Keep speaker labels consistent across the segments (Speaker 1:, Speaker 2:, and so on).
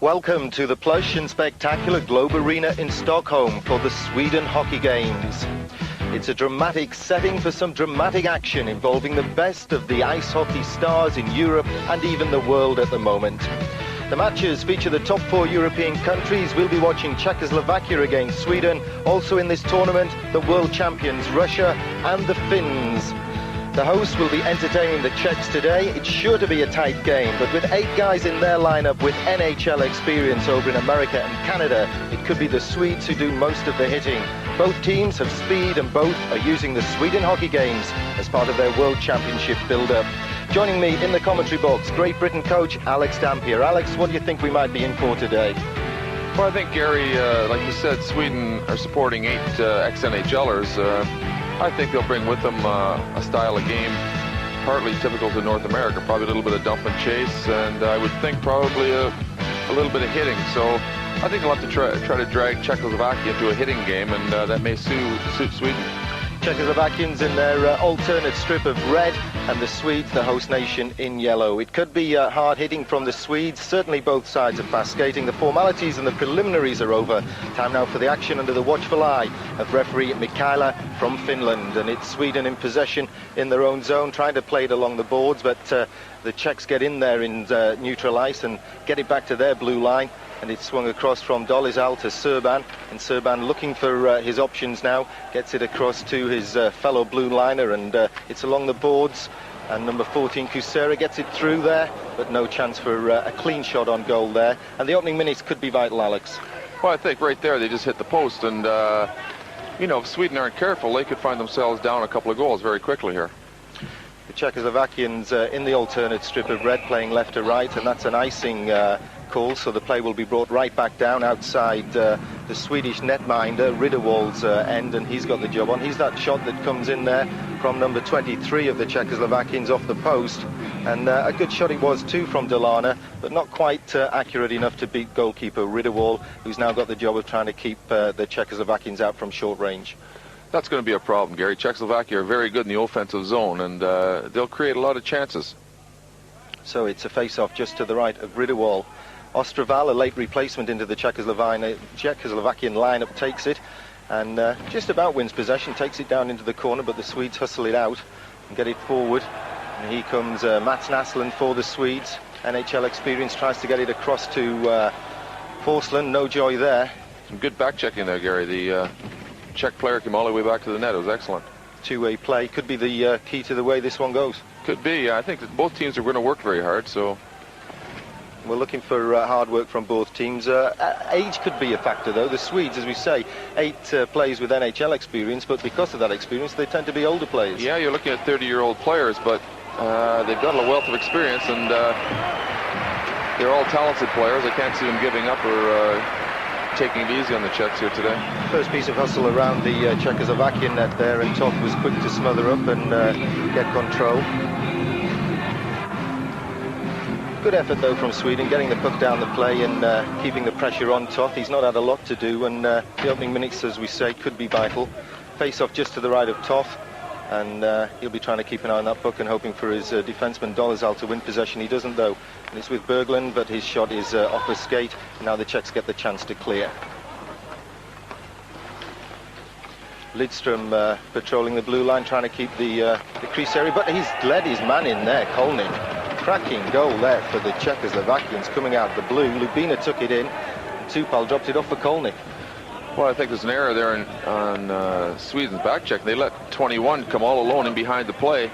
Speaker 1: Welcome to the plush and spectacular Globe Arena in Stockholm for the Sweden Hockey Games. It's a dramatic setting for some dramatic action involving the best of the ice hockey stars in Europe and even the world at the moment. The matches feature the top 4 European countries. We'll be watching Czechoslovakia against Sweden. Also in this tournament, the world champions Russia and the Finns. The hosts will be entertaining the Czechs today. It's sure to be a tight game, but with 8 guys in their lineup with NHL experience over in America and Canada, it could be the Swedes who do most of the hitting. Both teams have speed and both are using the Sweden Hockey Games as part of their World Championship build-up. Joining me in the commentary box, Great Britain coach Alex Dampier. Alex, what do you think we might be in for today?
Speaker 2: Well, I think, Gary, like you said, Sweden are supporting 8 ex-NHLers. I think they'll bring with them a style of game partly typical to North America, probably a little bit of dump and chase, and I would think probably a little bit of hitting. So I think they'll have to try to drag Czechoslovakia into a hitting game, and that may suit Sweden.
Speaker 1: Czechoslovakians in their alternate strip of red, and the Swedes, the host nation, in yellow. It could be hard hitting from the Swedes. Certainly both sides are fast skating. The formalities and the preliminaries are over. Time now for the action under the watchful eye of referee Mikaela from Finland. And it's Sweden in possession in their own zone, trying to play it along the boards, but the Czechs get in there in neutral ice and get it back to their blue line. And it's swung across from Dolizal to Serban, and Serban looking for his options now, gets it across to his fellow blue liner, and it's along the boards, and number 14 Kusera gets it through there, but no chance for a clean shot on goal there, and the opening minutes could be vital, Alex.
Speaker 2: Well, I think right there they just hit the post, and you know, if Sweden aren't careful, they could find themselves down a couple of goals very quickly here.
Speaker 1: The Czechoslovakians in the alternate strip of red, playing left to right, and that's an icing call, so the play will be brought right back down outside the Swedish netminder, Ridderwall's end, and he's got the job on. He's that shot that comes in there from number 23 of the Czechoslovakians off the post, and a good shot it was too from Delana, but not quite accurate enough to beat goalkeeper Ridderwall, who's now got the job of trying to keep the Czechoslovakians out from short range.
Speaker 2: That's going to be a problem, Gary. Czechoslovakia are very good in the offensive zone, and they'll create a lot of chances.
Speaker 1: So it's a face-off just to the right of Ridderwall. Ostroval, a late replacement into the Czechoslovakian lineup, takes it and just about wins possession, takes it down into the corner, but the Swedes hustle it out and get it forward. And here comes Mats Naslund for the Swedes. NHL experience, tries to get it across to Forsland, no joy there.
Speaker 2: Some good back-checking there, Gary. The Czech player came all the way back to the net. It was excellent.
Speaker 1: Two-way play could be the key to the way this one goes.
Speaker 2: Could be. I think that both teams are going to work very hard, so
Speaker 1: we're looking for hard work from both teams. Age could be a factor, though. The Swedes, as we say, 8 players with NHL experience, but because of that experience, they tend to be older players.
Speaker 2: Yeah, you're looking at 30-year-old players, but they've got a wealth of experience, and they're all talented players. I can't see them giving up or taking it easy on the Czechs here today. First
Speaker 1: piece of hustle around the Czechoslovakian net there, and Toth was quick to smother up and get control. Good effort, though, from Sweden, getting the puck down the play and keeping the pressure on Toth. He's not had a lot to do, and the opening minutes, as we say, could be vital. Face-off just to the right of Toth, and he'll be trying to keep an eye on that puck and hoping for his defenseman Dolizal to win possession. He doesn't, though, and it's with Berglund, but his shot is off a skate. Now the Czechs get the chance to clear. Lidström patrolling the blue line, trying to keep the crease area, but he's led his man in there, Kolnik. Cracking goal there for the Czechoslovakians coming out of the blue. Lubina took it in, and Tupal dropped it off for Kolnik.
Speaker 2: Well, I think there's an error there on Sweden's back check. They let 21 come all alone in behind the play.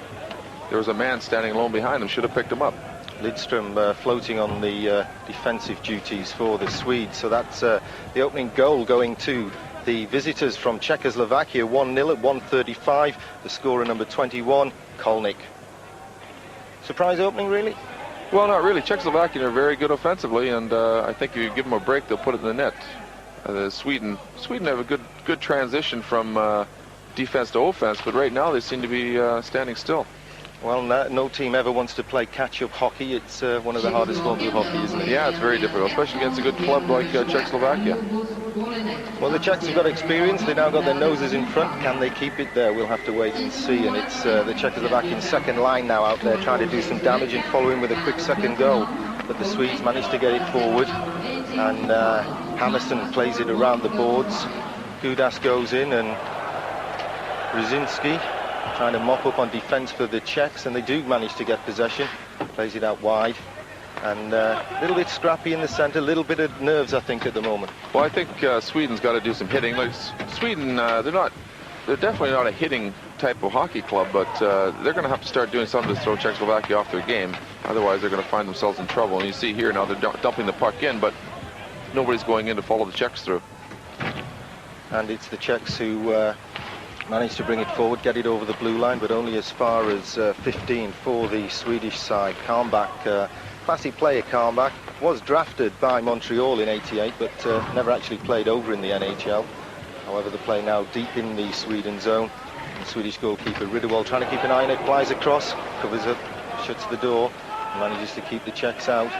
Speaker 2: There was a man standing alone behind them, should have picked him up.
Speaker 1: Lidström floating on the defensive duties for the Swedes. So that's the opening goal going to the visitors from Czechoslovakia. 1-0 at 1:35. The scorer, number 21, Kolnik. Surprise opening, really?
Speaker 2: Well, not really. Czechoslovakia are very good offensively, and I think if you give them a break, they'll put it in the net. Sweden have a good transition from defense to offense, but right now they seem to be standing still.
Speaker 1: Well, no team ever wants to play catch-up hockey. It's one of the hardest forms of hockey, isn't it?
Speaker 2: Yeah, it's very difficult, especially against a good club like Czechoslovakia.
Speaker 1: Well, the Czechs have got experience. They've now got their noses in front. Can they keep it there? We'll have to wait and see. And it's the Czechoslovakian second line now out there trying to do some damage and following with a quick second goal. But the Swedes managed to get it forward. And Hammerson plays it around the boards. Gudas goes in, and Brzezinski trying to mop up on defence for the Czechs, and they do manage to get possession. Plays it out wide, and a little bit scrappy in the centre, a little bit of nerves, I think, at the moment.
Speaker 2: Well, I think Sweden's got to do some hitting. Like Sweden, they're definitely not a hitting type of hockey club, but they're going to have to start doing something to throw Czechoslovakia off their game. Otherwise, they're going to find themselves in trouble. And you see here now they're dumping the puck in, but nobody's going in to follow the Czechs through.
Speaker 1: And it's the Czechs who managed to bring it forward, get it over the blue line, but only as far as 15 for the Swedish side. Kalmbach, classy player Kalmbach, was drafted by Montreal in '88, but never actually played over in the NHL. However, the play now deep in the Sweden zone. The Swedish goalkeeper Ridderwall trying to keep an eye on it, flies across, covers up, shuts the door, and manages to keep the Czechs out.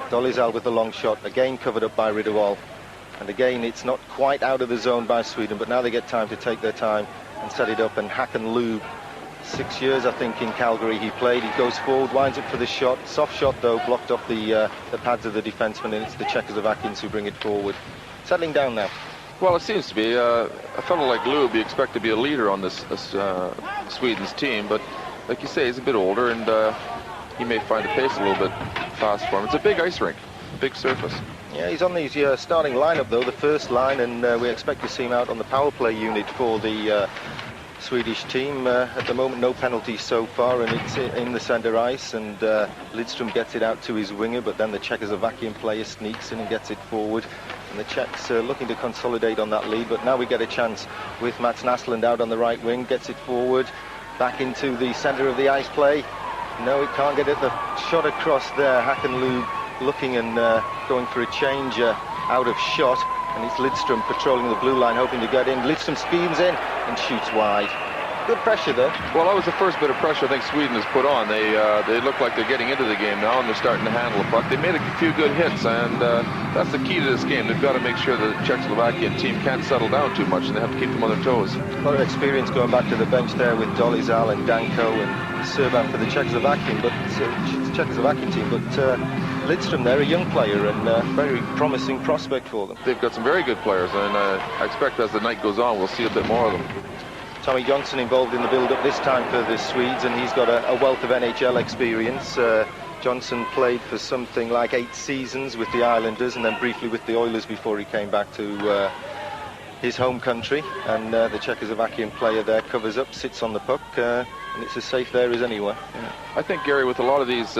Speaker 1: Dolizal with the long shot, again covered up by Ridderwall. And again, it's not quite out of the zone by Sweden, but now they get time to take their time and set it up. And Hakan Lube, 6 years I think in Calgary he played. He goes forward, winds up for the shot. Soft shot though, blocked off the pads of the defenseman, and it's the Czechoslovakians who bring it forward. Settling down now.
Speaker 2: Well, it seems to be. A fellow like Lube, you expect to be a leader on this Sweden's team, but like you say, he's a bit older, and he may find the pace a little bit fast for him. It's a big ice rink, big surface.
Speaker 1: Yeah, he's on the starting lineup though, the first line, and we expect to see him out on the power play unit for the Swedish team. At the moment, no penalties so far, and it's in the centre ice, and Lidström gets it out to his winger, but then the Czechoslovakian player sneaks in and gets it forward. And the Czechs looking to consolidate on that lead, but now we get a chance with Mats Naslund out on the right wing, gets it forward, back into the centre of the ice play. No, it can't get it, the shot across there. Hakan Lube looking and going for a change out of shot, and it's Lidström patrolling the blue line, hoping to get in. Lidström speeds in and shoots wide. Good pressure though.
Speaker 2: Well, that was the first bit of pressure I think Sweden has put on. They look like they're getting into the game now, and they're starting to handle the puck. They made a few good hits, and that's the key to this game. They've got to make sure the Czechoslovakian team can't settle down too much, and they have to keep them on their toes.
Speaker 1: A lot of experience going back to the bench there with Dolizal and Danko and Serban for the Czechoslovakian team, but Lidström there, a young player, and a very promising prospect for them.
Speaker 2: They've got some very good players, and I expect as the night goes on, we'll see a bit more of them.
Speaker 1: Tommy Johnson involved in the build-up this time for the Swedes, and he's got a wealth of NHL experience. Johnson played for something like 8 seasons with the Islanders, and then briefly with the Oilers before he came back to his home country. And the Czechoslovakian player there covers up, sits on the puck, and it's as safe there as anywhere.
Speaker 2: Yeah. I think, Gary, with a lot of these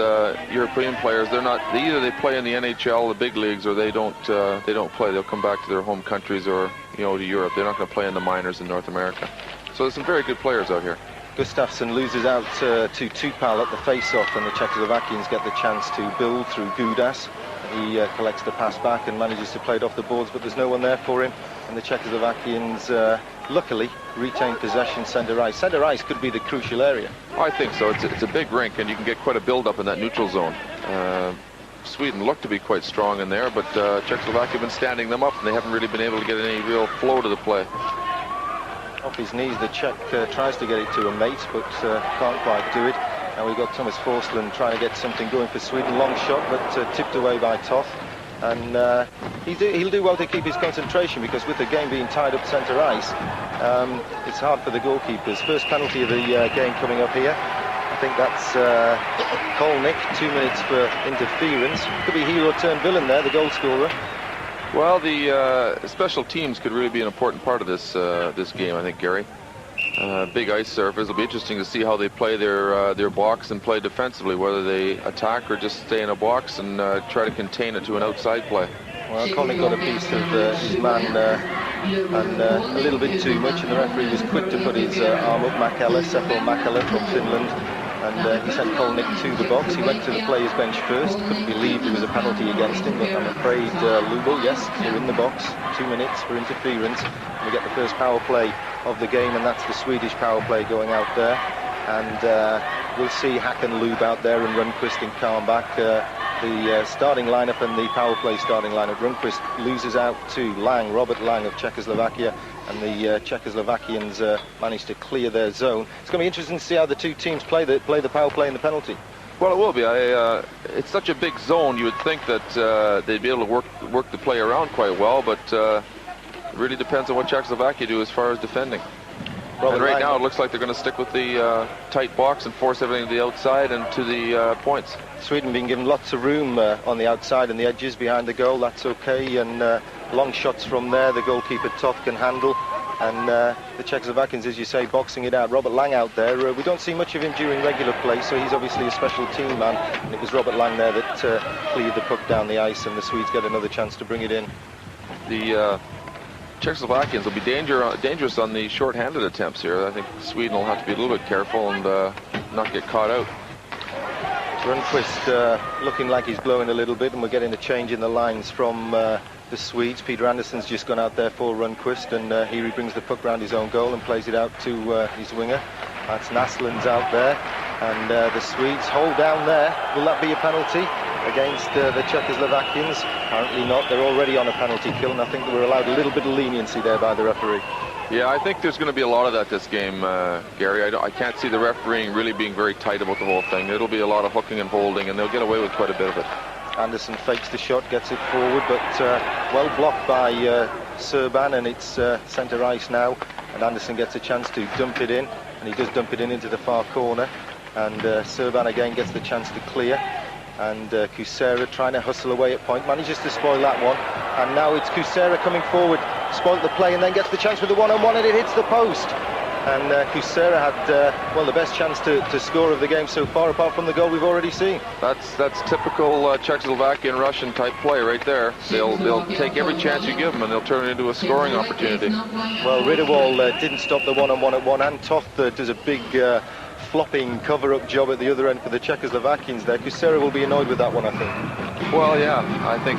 Speaker 2: European players, either they play in the NHL, the big leagues, or they don't play. They'll come back to their home countries or to Europe. They're not going to play in the minors in North America. So there's some very good players out here. Gustafsson
Speaker 1: loses out to Tupal at the face-off, and the Czechoslovakians get the chance to build through Gudas. He collects the pass back and manages to play it off the boards, but there's no one there for him. And the Czechoslovakians, luckily, retain possession centre ice. Centre ice could be the crucial area.
Speaker 2: I think so. It's a big rink, and you can get quite a build-up in that neutral zone. Sweden looked to be quite strong in there, but Czechoslovakia have been standing them up, and they haven't really been able to get any real flow to the play.
Speaker 1: Off his knees, the Czech tries to get it to a mate, but can't quite do it. And we've got Thomas Forsland trying to get something going for Sweden. Long shot, but tipped away by Toth. And he'll do well to keep his concentration, because with the game being tied up centre ice, it's hard for the goalkeepers. First penalty of the game coming up here. I think that's Kolnick, 2 minutes for interference. Could be hero turned villain there, the goal scorer.
Speaker 2: Well, the special teams could really be an important part of this game, I think, Gary. Big ice surface. It'll be interesting to see how they play their box and play defensively, whether they attack or just stay in a box and try to contain it to an outside play.
Speaker 1: Well, Colin got a piece of his man and a little bit too much, and the referee was quick to put his arm up. Seppo Mäkelä from Finland and he sent Kolnick to the box. He went to the players' bench first. Couldn't believe there was a penalty against him, but I'm afraid Lubel, yes, they're in the box. 2 minutes for interference. We get the first power play of the game, and that's the Swedish power play going out there. And we'll see Hakan Lube out there and Rundqvist and Karnbach. The starting lineup and the power play starting lineup. Rundqvist loses out to Lang, Robert Lang of Czechoslovakia, and the Czechoslovakians managed to clear their zone. It's going to be interesting to see how the two teams play the power play and the penalty.
Speaker 2: Well, it will be. It's such a big zone. You would think that they'd be able to work the play around quite well, but it really depends on what Czechoslovakia do as far as defending. And right now it looks like they're going to stick with the tight box and force everything to the outside and to the points. Sweden being given lots of room on the outside and the edges behind the goal. That's okay, and long shots from there the goalkeeper Toth can handle. And the Czechoslovakians, as you say, boxing it out. Robert Lang out there. We don't see much of him during regular play, so he's obviously a special team man. And it was Robert Lang there that cleared the puck down the ice, and the Swedes get another chance to bring it in. The Czechoslovakians will be dangerous on the short-handed attempts here. I think Sweden will have to be a little bit careful and not get caught out.
Speaker 1: Rundqvist looking like he's blowing a little bit, and we're getting a change in the lines from the Swedes. Peter Andersson's just gone out there for Rundqvist, and here he brings the puck round his own goal and plays it out to his winger. That's Naslund's out there, and the Swedes hold down there. Will that be a penalty against the Czechoslovakians? Apparently not. They're already on a penalty kill, and I think they were allowed a little bit of leniency there by the referee.
Speaker 2: Yeah, I think there's going to be a lot of that this game, Gary. I can't see the refereeing really being very tight about the whole thing. It'll be a lot of hooking and holding, and they'll get away with quite a bit of it. Andersson
Speaker 1: fakes the shot, gets it forward, but well blocked by Serban, and it's centre ice now. And Andersson gets a chance to dump it in, and he does dump it in into the far corner. And Serban again gets the chance to clear. And Kusera trying to hustle away at point, manages to spoil that one. And now it's Kusera coming forward, spoilt the play, and then gets the chance with the one-on-one, and it hits the post. And Kusera had, well, the best chance to score of the game so far, apart from the goal we've already seen.
Speaker 2: That's typical Czechoslovakian Russian type play right there. They'll take every chance you give them, and they'll turn it into a scoring opportunity.
Speaker 1: Well, Ridderwall didn't stop the one-on-one at one, and Toth does a big flopping cover-up job at the other end for the Czechoslovakians there. Kusera will be annoyed with that one, I think.
Speaker 2: Well, yeah, I think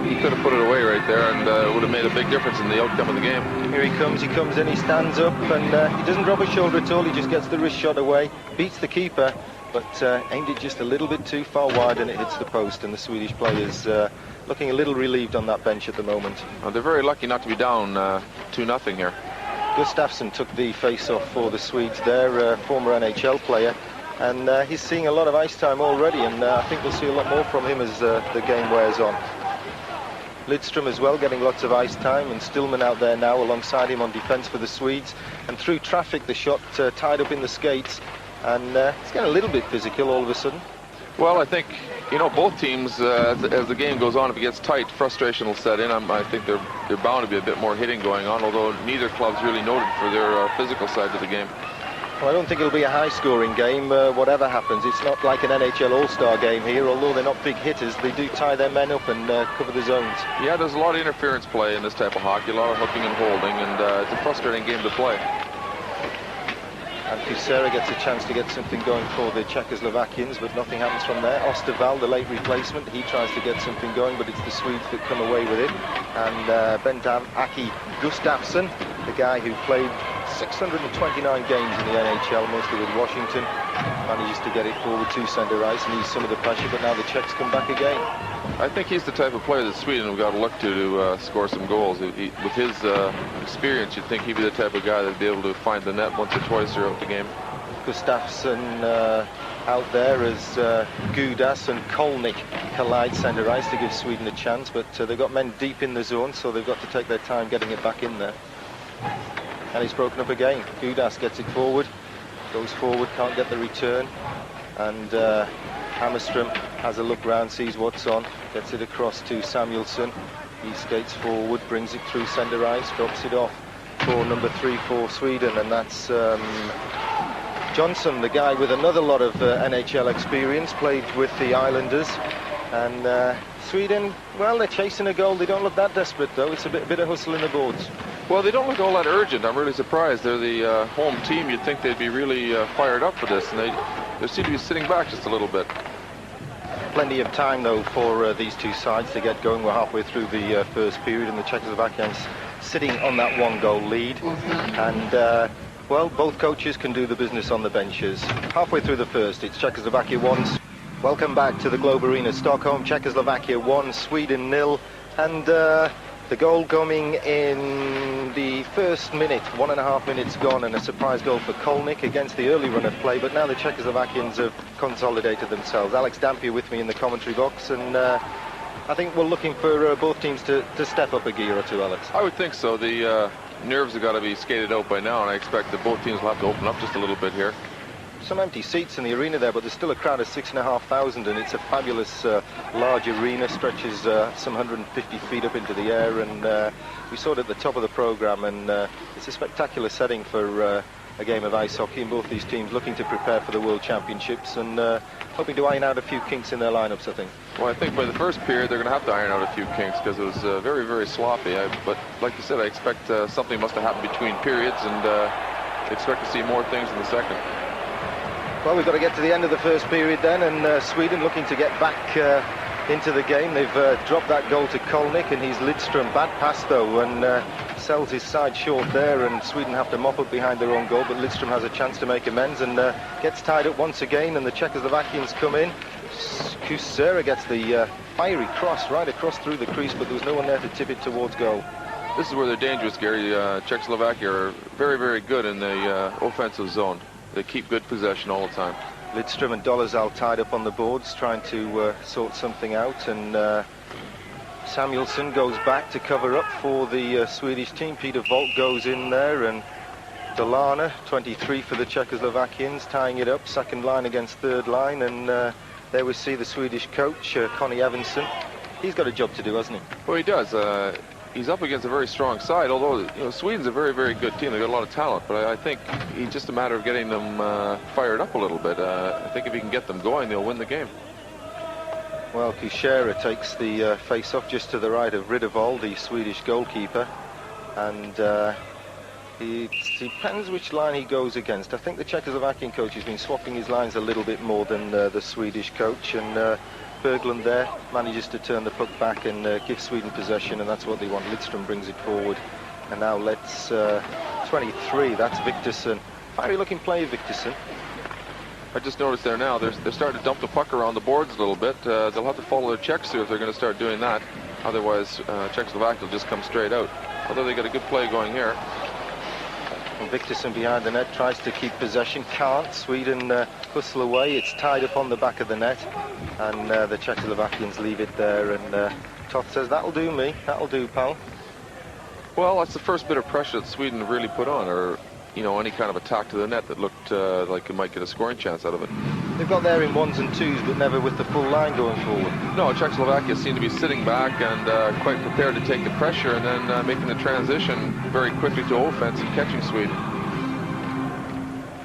Speaker 2: he could have put it away right there, and it would have made a big difference in the outcome of the game.
Speaker 1: Here he comes in, he stands up, and he doesn't drop his shoulder at all. He just gets the wrist shot away, beats the keeper, but aimed it just a little bit too far wide, and it hits the post. And the Swedish players looking a little relieved on that bench at the moment.
Speaker 2: Well, they're very lucky not to be down 2-0 here.
Speaker 1: Gustafsson took the face-off for the Swedes there, former NHL player, and he's seeing a lot of ice time already, and I think we'll see a lot more from him as the game wears on. Lidström as well getting lots of ice time, and Stillman out there now alongside him on defence for the Swedes, and through traffic the shot tied up in the skates, and it's getting a little bit physical all of a sudden.
Speaker 2: Well, I think, you know, both teams, as the game goes on, if it gets tight, frustration will set in. I think they're bound to be a bit more hitting going on, although neither club's really noted for their physical side of the game.
Speaker 1: Well, I don't think it'll be a high-scoring game, whatever happens. It's not like an NHL All-Star game here, although they're not big hitters. They do tie their men up and cover the zones.
Speaker 2: Yeah, there's a lot of interference play in this type of hockey, a lot of hooking and holding, and it's a frustrating game to play.
Speaker 1: And Kusera gets a chance to get something going for the Czechoslovakians, but nothing happens from there. Osterwald, the late replacement, he tries to get something going, but it's the Swedes that come away with it. And Bent-Aki Gustafsson, the guy who played 629 games in the NHL, mostly with Washington, manages to get it forward to centre ice, needs some of the pressure, but now the Czechs come back again.
Speaker 2: I think he's the type of player that Sweden have got to look to score some goals. With his experience, you'd think he'd be the type of guy that'd be able to find the net once or twice throughout the game.
Speaker 1: Gustafsson out there as Gudas and Kolnick collide centre ice to give Sweden a chance, but they've got men deep in the zone, so they've got to take their time getting it back in there. And he's broken up again. Gudas gets it forward, goes forward, can't get the return, and Hammerström has a look round, sees what's on, gets it across to Samuelsson. He skates forward, brings it through centre ice, drops it off for number 3 for Sweden, and that's Johnson, the guy with another lot of NHL experience, played with the Islanders. And Sweden, well, they're chasing a goal. They don't look that desperate, though. It's a bit of hustle in the boards.
Speaker 2: Well, they don't look all that urgent. I'm really surprised. They're the home team. You'd think they'd be really fired up for this, and they seem to be sitting back just a little bit.
Speaker 1: Plenty of time, though, for these two sides to get going. We're halfway through the first period, and the Czechoslovakians sitting on that one-goal lead. And, well, both coaches can do the business on the benches. Halfway through the first, it's Czechoslovakia 1. Welcome back to the Globe Arena, Stockholm. Czechoslovakia 1, Sweden 0. And the goal coming in the first minute, 1.5 minutes gone, and a surprise goal for Kolnik against the early run of play. But now the Czechoslovakians have consolidated themselves. Alex Dampier with me in the commentary box, and I think we're looking for both teams to step up a gear or two, Alex.
Speaker 2: I would think so. The nerves have got to be skated out by now, and I expect that both teams will have to open up just a little bit here.
Speaker 1: Some empty seats in the arena there, but there's still a crowd of 6,500, and it's a fabulous large arena, stretches some 150 feet up into the air, and we saw it at the top of the program, and it's a spectacular setting for a game of ice hockey, and both these teams looking to prepare for the World Championships and hoping to iron out a few kinks in their lineups, I think.
Speaker 2: Well, I think by the first period they're going to have to iron out a few kinks because it was very, very sloppy. But like you said, I expect something must have happened between periods, and expect to see more things in the second.
Speaker 1: Well, we've got to get to the end of the first period then, and Sweden looking to get back into the game. They've dropped that goal to Kolnik, and he's Lidström. Bad pass though, and sells his side short there, and Sweden have to mop up behind their own goal, but Lidström has a chance to make amends and gets tied up once again, and the Czechoslovakians come in. Kusera gets the fiery cross right across through the crease, but there was no one there to tip it towards goal.
Speaker 2: This is where they're dangerous, Gary. Czechoslovakia are very, very good in the offensive zone. They keep good possession all the time.
Speaker 1: Lidström and Dolezal tied up on the boards trying to sort something out, and Samuelsson goes back to cover up for the Swedish team. Peter Volt goes in there, and Delana, 23 for the Czechoslovakians, tying it up, second line against third line, and there we see the Swedish coach, Connie Evanson. He's got a job to do, hasn't he?
Speaker 2: Well, he does. He's up against a very strong side, although Sweden's a very, very good team. They've got a lot of talent, but I think it's just a matter of getting them fired up a little bit. I think if he can get them going, they'll win the game.
Speaker 1: Well, Kusera takes the face-off just to the right of Riddervold, the Swedish goalkeeper, and it depends which line he goes against. I think the Czechoslovakian coach has been swapping his lines a little bit more than the Swedish coach, and Berglund there manages to turn the puck back and give Sweden possession, and that's what they want. Lidström brings it forward, and now let's 23, that's Victorson. Fiery looking play, Victorson.
Speaker 2: I just noticed there now, they're starting to dump the puck around the boards a little bit. They'll have to follow their checks here if they're going to start doing that. Otherwise, Czechoslovakia will just come straight out. Although they got a good play going here.
Speaker 1: And Victorson behind the net tries to keep possession, can't. Sweden hustle away, it's tied up on the back of the net, and the Czechoslovakians leave it there, and Toth says, that'll do me, that'll do, pal.
Speaker 2: Well, that's the first bit of pressure that Sweden really put on, or any kind of attack to the net that looked like it might get a scoring chance out of it.
Speaker 1: They've got there in ones and twos, but never with the full line going forward.
Speaker 2: No, Czechoslovakia seemed to be sitting back and quite prepared to take the pressure, and then making the transition very quickly to offense and catching Sweden.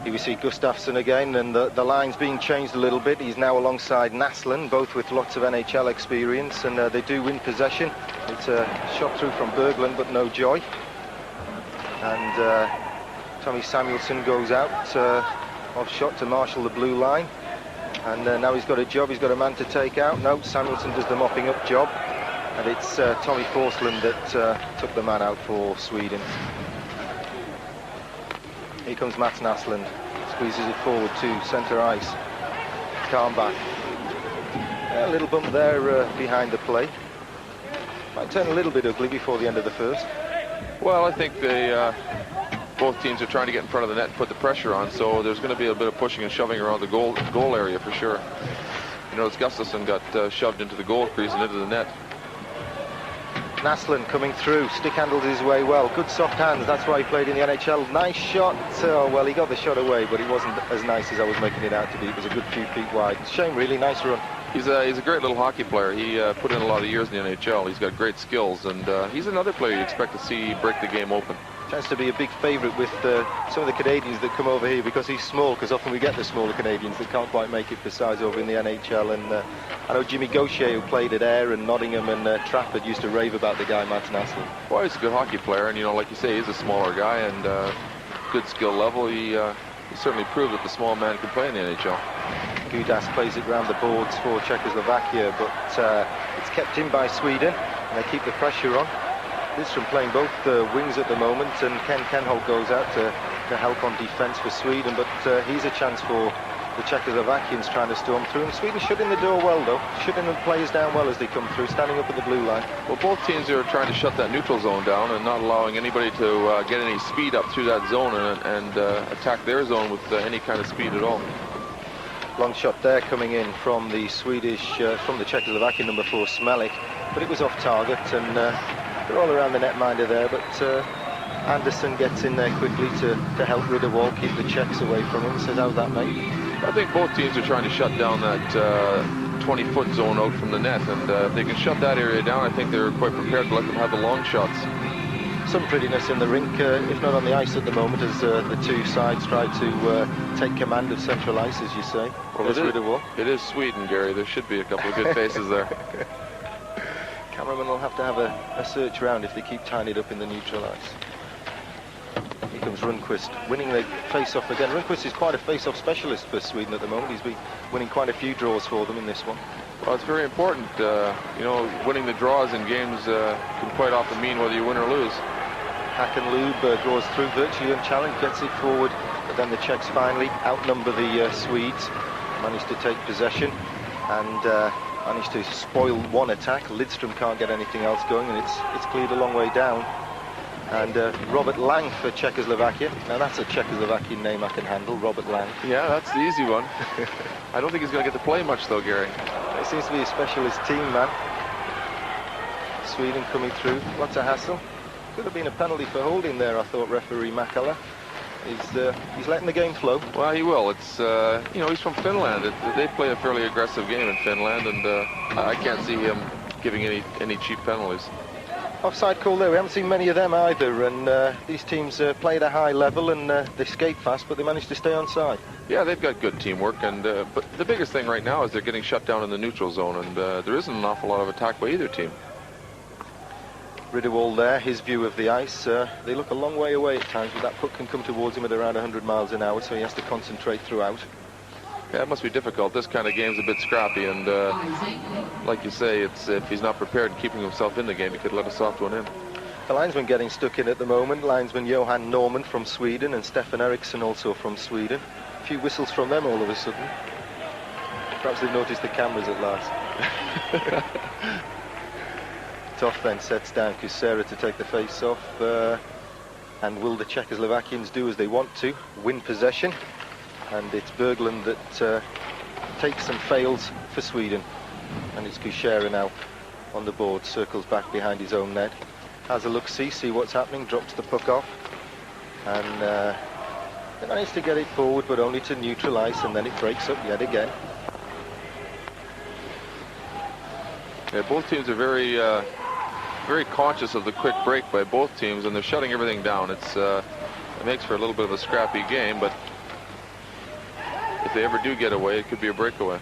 Speaker 1: Here we see Gustafsson again, and the line's being changed a little bit. He's now alongside Naslund, both with lots of NHL experience, and they do win possession. It's a shot through from Berglund, but no joy. And Tommy Samuelsson goes out off shot to marshal the blue line, and now he's got a job, he's got a man to take out. No, Samuelsson does the mopping up job, and it's Tommy Forslund that took the man out for Sweden. Here comes Mats Naslund, squeezes it forward to centre ice. Carnbach, a little bump there behind the play. Might turn a little bit ugly before the end of the first.
Speaker 2: Well, I think both teams are trying to get in front of the net and put the pressure on, so there's going to be a bit of pushing and shoving around the goal area for sure. Gustafsson got shoved into the goal crease and into the net.
Speaker 1: Naslund coming through, stick handled his way well, good soft hands, that's why he played in the NHL. Nice shot, well, he got the shot away, but it wasn't as nice as I was making it out to be. It was a good few feet wide. Shame really, nice run.
Speaker 2: He's a great little hockey player. He put in a lot of years in the NHL. He's got great skills, and he's another player you expect to see break the game open.
Speaker 1: Chance to be a big favourite with some of the Canadians that come over here, because he's small, because often we get the smaller Canadians that can't quite make it for size over in the NHL. And I know Jimmy Gauthier, who played at Ayr and Nottingham and Trafford, used to rave about the guy, Mats Naslund.
Speaker 2: Well, he's a good hockey player, and like you say, he's a smaller guy and good skill level. He certainly proved that the small man could play in the NHL.
Speaker 1: Gudas plays it round the boards for Czechoslovakia, but it's kept in by Sweden, and they keep the pressure on. Lidström playing both wings at the moment, and Ken Kenholt goes out to help on defence for Sweden, but he's a chance for the Czechoslovakians trying to storm through, and Sweden shutting the door well though, shutting the players down well as they come through, standing up at the blue line.
Speaker 2: Well, both teams are trying to shut that neutral zone down and not allowing anybody to get any speed up through that zone and attack their zone with any kind of speed at all.
Speaker 1: Long shot there coming in from the from the Czechoslovakian number 4 Smelik, but it was off target, and they're all around the netminder there, but Anderson gets in there quickly to help Ridderwall keep the Czechs away from him. Says, how's that, mate?
Speaker 2: I think both teams are trying to shut down that 20-foot zone out from the net, and if they can shut that area down, I think they're quite prepared to let them have the long shots.
Speaker 1: Some prettiness in the rink, if not on the ice at the moment, as the two sides try to take command of central ice, as you say.
Speaker 2: Well, it is Sweden, Gary. There should be a couple of good faces there.
Speaker 1: Cameraman will have to have a search round if they keep tying it up in the neutral ice. Here comes Rundqvist, winning the face-off again. Rundqvist is quite a face-off specialist for Sweden at the moment. He's been winning quite a few draws for them in this one.
Speaker 2: Well, it's very important. You know, winning the draws in games can quite often mean whether you win or lose.
Speaker 1: Hakanlub draws through virtually unchallenged, gets it forward, but then the Czechs finally outnumber the Swedes, manage to take possession and manage to spoil one attack. Lidström can't get anything else going, and it's cleared a long way down. And Robert Lang for Czechoslovakia. Now that's a Czechoslovakian name I can handle, Robert Lang.
Speaker 2: Yeah, that's the easy one. I don't think he's going to get to play much though, Gary.
Speaker 1: It seems to be a specialist team, man. Sweden coming through, lots of hassle. Could have been a penalty for holding there, I thought, referee Makala. He's letting the game flow.
Speaker 2: Well, he will. It's you know, he's from Finland. They play a fairly aggressive game in Finland, and I can't see him giving any cheap penalties.
Speaker 1: Offside call there. We haven't seen many of them either, and these teams play at a high level, and they skate fast, but they manage to stay on side.
Speaker 2: Yeah, they've got good teamwork, and but the biggest thing right now is they're getting shut down in the neutral zone, and there isn't an awful lot of attack by either team.
Speaker 1: Ridderwall there, his view of the ice. They look a long way away at times, but that puck can come towards him at around 100 miles an hour, so he has to concentrate throughout.
Speaker 2: Yeah, it must be difficult. This kind of game's a bit scrappy, and like you say, it's if he's not prepared and keeping himself in the game, he could let a soft one in.
Speaker 1: The linesman getting stuck in at the moment. Linesman Johan Norman from Sweden and Stefan Eriksson also from Sweden. A few whistles from them all of a sudden. Perhaps they've noticed the cameras at last. Toff then sets down Kusera to take the face-off. And will the Czechoslovakians do as they want to? Win possession. And it's Berglund that takes and fails for Sweden. And it's Kusera now on the board, circles back behind his own net. Has a look-see, see what's happening, drops the puck off. And they manage to get it forward, but only to neutral ice, and then it breaks up yet again.
Speaker 2: Yeah, both teams are very conscious of the quick break by both teams, and they're shutting everything down. It makes for a little bit of a scrappy game, but if they ever do get away, it could be a breakaway.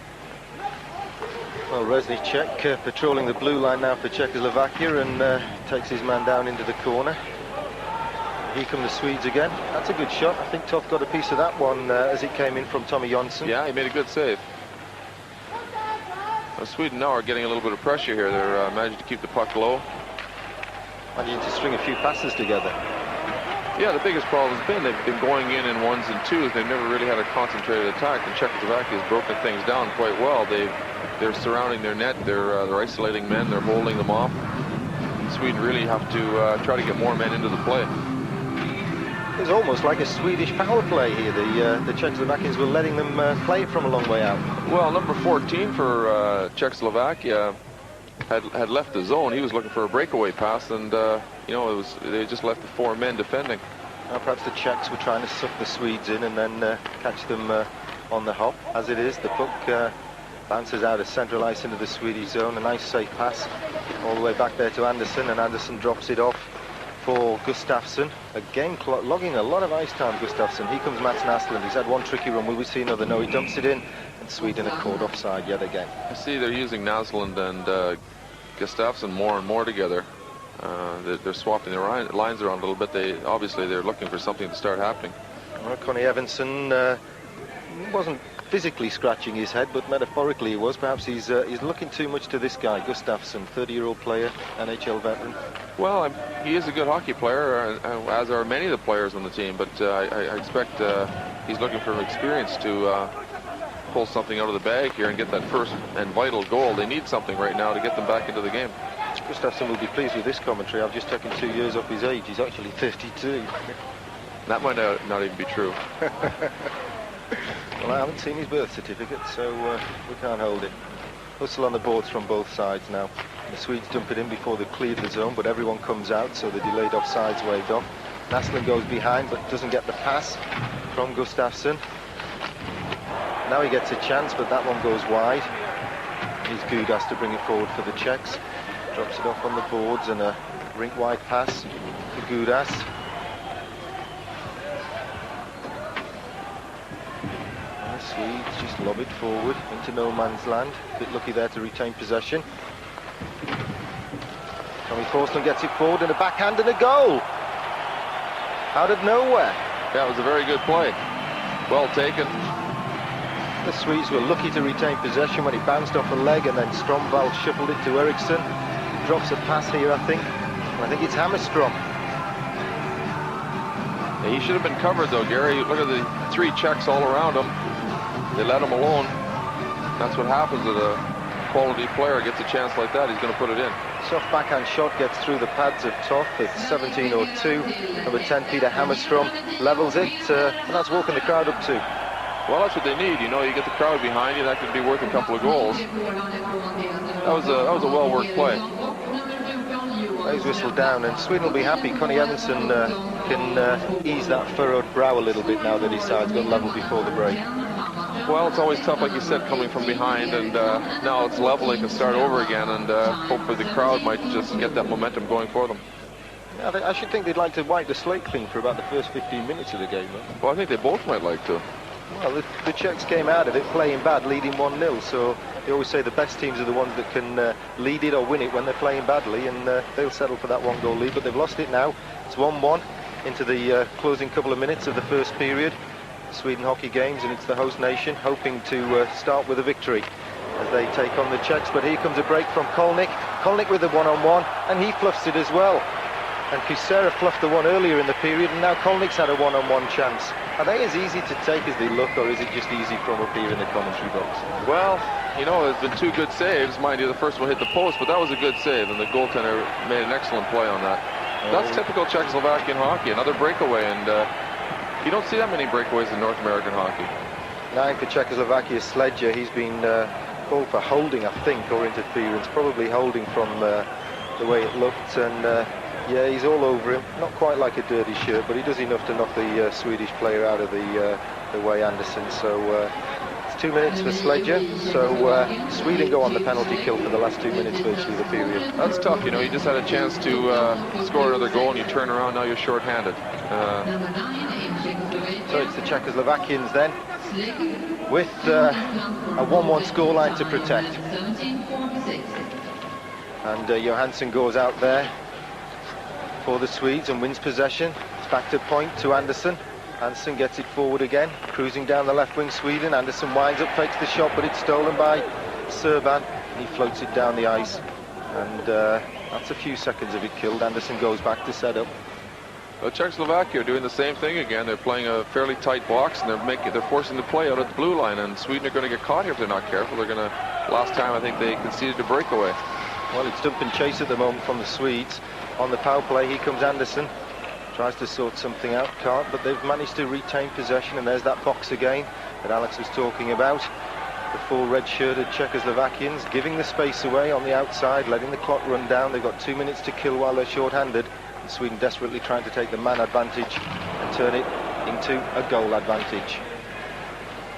Speaker 1: Well, Reznicek patrolling the blue line now for Czechoslovakia, and takes his man down into the corner. Here come the Swedes again. That's a good shot. I think Toff got a piece of that one as it came in from Tommy Jonsson.
Speaker 2: Yeah, he made a good save. Well, Sweden now are getting a little bit of pressure here. They're managing to keep the puck low.
Speaker 1: Managing to string a few passes together.
Speaker 2: Yeah, the biggest problem has been they've been going in ones and twos. They've never really had a concentrated attack, and Czechoslovakia has broken things down quite well. They're surrounding their net. They're isolating men. They're holding them off. Sweden really have to try to get more men into the play.
Speaker 1: It's almost like a Swedish power play here. The Czechoslovakians were letting them play it from a long way out.
Speaker 2: Well, number 14 for Czechoslovakia had left the zone. He was looking for a breakaway pass, and you know, they just left the 4 men defending.
Speaker 1: Now, perhaps the Czechs were trying to suck the Swedes in and then catch them on the hop. As it is, the puck bounces out of central ice into the Swedish zone. A nice safe pass all the way back there to Anderson, and Anderson drops it off for Gustafsson. Again, logging a lot of ice time, Gustafsson. Here comes Mats Naslund. He's had one tricky run. Will we see another? No, he dumps it in, and Sweden are caught offside yet again.
Speaker 2: I see they're using Naslund and Gustafsson more and more together. They're swapping their lines around a little bit. Obviously they're looking for something to start happening.
Speaker 1: Well, Connie Evanson wasn't physically scratching his head, but metaphorically he was. Perhaps he's looking too much to this guy, Gustafsson, 30-year-old player, NHL veteran.
Speaker 2: Well, he is a good hockey player, as are many of the players on the team, but I expect he's looking for experience to pull something out of the bag here and get that first and vital goal. They need something right now to get them back into the game.
Speaker 1: Gustafsson will be pleased with this commentary. I've just taken 2 years off his age. He's actually 32.
Speaker 2: That might not even be true.
Speaker 1: Well, I haven't seen his birth certificate, so we can't hold it. Hustle on the boards from both sides now. The Swedes dump it in before they cleared the zone, but everyone comes out, so the delayed offside's waved off. Naslund goes behind, but doesn't get the pass from Gustafsson. Now he gets a chance, but that one goes wide. He's Gudas to bring it forward for the Czechs. Drops it off on the boards, and a rink-wide pass to Gudas. And the Swedes just lob it forward into no man's land. A bit lucky there to retain possession. Tommy Forsland gets it forward, and a backhand and a goal! Out of nowhere.
Speaker 2: Yeah, it was a very good play. Well taken.
Speaker 1: The Swedes were lucky to retain possession when he bounced off a leg, and then Stromvall shuffled it to Eriksson. Drops a pass here, I think. And I think it's Hammerstrom.
Speaker 2: Yeah, he should have been covered, though, Gary. Look at the 3 Czechs all around him. They let him alone. That's what happens with a quality player gets a chance like that. He's going to put it in.
Speaker 1: Soft backhand shot gets through the pads of Toth at 17:02. Number 10, Peter Hammerstrom, levels it, and that's walking the crowd up to.
Speaker 2: Well, that's what they need. You know, you get the crowd behind you, that could be worth a couple of goals. That was a well-worked play.
Speaker 1: He's whistled down, and Sweden will be happy. Connie Evanson can ease that furrowed brow a little bit now that his side's got level before the break.
Speaker 2: Well, it's always tough, like you said, coming from behind, and now it's level. They can start over again, and hopefully the crowd might just get that momentum going for them.
Speaker 1: Yeah, I should think they'd like to wipe the slate clean for about the first 15 minutes of the game, though.
Speaker 2: Well, I think they both might like to.
Speaker 1: Well, the Czechs came out of it playing bad, leading 1-0, so they always say the best teams are the ones that can lead it or win it when they're playing badly, and they'll settle for that 1-goal lead, but they've lost it now. It's 1-1 into the closing couple of minutes of the first period. Sweden hockey games, and it's the host nation hoping to start with a victory as they take on the Czechs, but here comes a break from Kolnick. Kolnick with the one-on-one, and he fluffs it as well. And Kusera fluffed the one earlier in the period, and now Kolnick's had a one-on-one chance. Are they as easy to take as they look, or is it just easy from up here in the commentary box?
Speaker 2: Well, you know, there's been 2 good saves. Mind you, the first one hit the post, but that was a good save, and the goaltender made an excellent play on that. That's typical Czechoslovakian hockey, another breakaway, and you don't see that many breakaways in North American hockey.
Speaker 1: 9 for Czechoslovakia, Sledger. He's been called for holding, I think, or interference, probably holding from the way it looked, and yeah, he's all over him. Not quite like a dirty shirt, but he does enough to knock the Swedish player out of the way, Anderson. So it's 2 minutes for Sledger. So Sweden go on the penalty kill for the last 2 minutes virtually of the period.
Speaker 2: That's tough, you know. You just had a chance to score another goal, and you turn around, now you're short-handed.
Speaker 1: So it's the Czechoslovakians then, with a 1-1 scoreline to protect. And Johansson goes out there for the Swedes and wins possession. It's back to point to Anderson. Anderson gets it forward again, cruising down the left wing Sweden. Anderson winds up, fakes the shot, but it's stolen by Serban. He floats it down the ice, and that's a few seconds of it killed. Anderson goes back to set up.
Speaker 2: Well, Czechoslovakia are doing the same thing again. They're playing a fairly tight box, and they're forcing the play out at the blue line, and Sweden are going to get caught here if they're not careful. They're going to, last time I think they conceded a breakaway.
Speaker 1: Well, it's dump and chase at the moment from the Swedes. On the power play, here comes Anderson. Tries to sort something out, can't, but they've managed to retain possession, and there's that box again that Alex was talking about. The 4 red-shirted Czechoslovakians giving the space away on the outside, letting the clock run down. They've got 2 minutes to kill while they're short-handed. And Sweden desperately trying to take the man advantage and turn it into a goal advantage.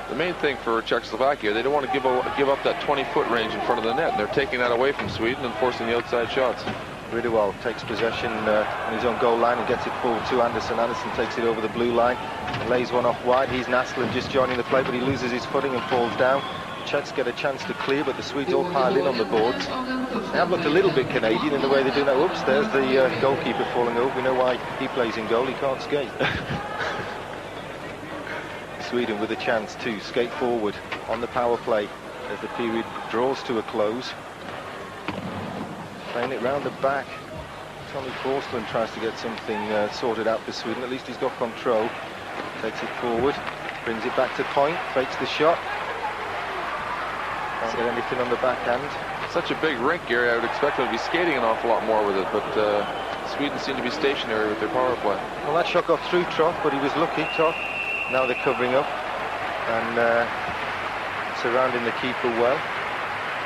Speaker 2: The main thing for Czechoslovakia, they don't want to give up that 20-foot range in front of the net. And they're taking that away from Sweden and forcing the outside shots.
Speaker 1: Ridderwald takes possession on his own goal line and gets it forward to Anderson. Anderson takes it over the blue line and lays one off wide. He's Naslund just joining the play, but he loses his footing and falls down. The Czechs get a chance to clear, but the Swedes all pile in on the boards. They have looked a little bit Canadian in the way they do now. Oops, there's the goalkeeper falling over. We know why he plays in goal. He can't skate. Sweden with a chance to skate forward on the power play as the period draws to a close. Playing it round the back. Tommy Forslund tries to get something sorted out for Sweden. At least he's got control. Takes it forward, brings it back to point, fakes the shot. Can't get anything on the backhand.
Speaker 2: Such a big rink, Gary. I would expect them to be skating an awful lot more with it, but Sweden seem to be stationary with their power play.
Speaker 1: Well, that shot got through Troff, but he was lucky, Troff. Now they're covering up and surrounding the keeper well.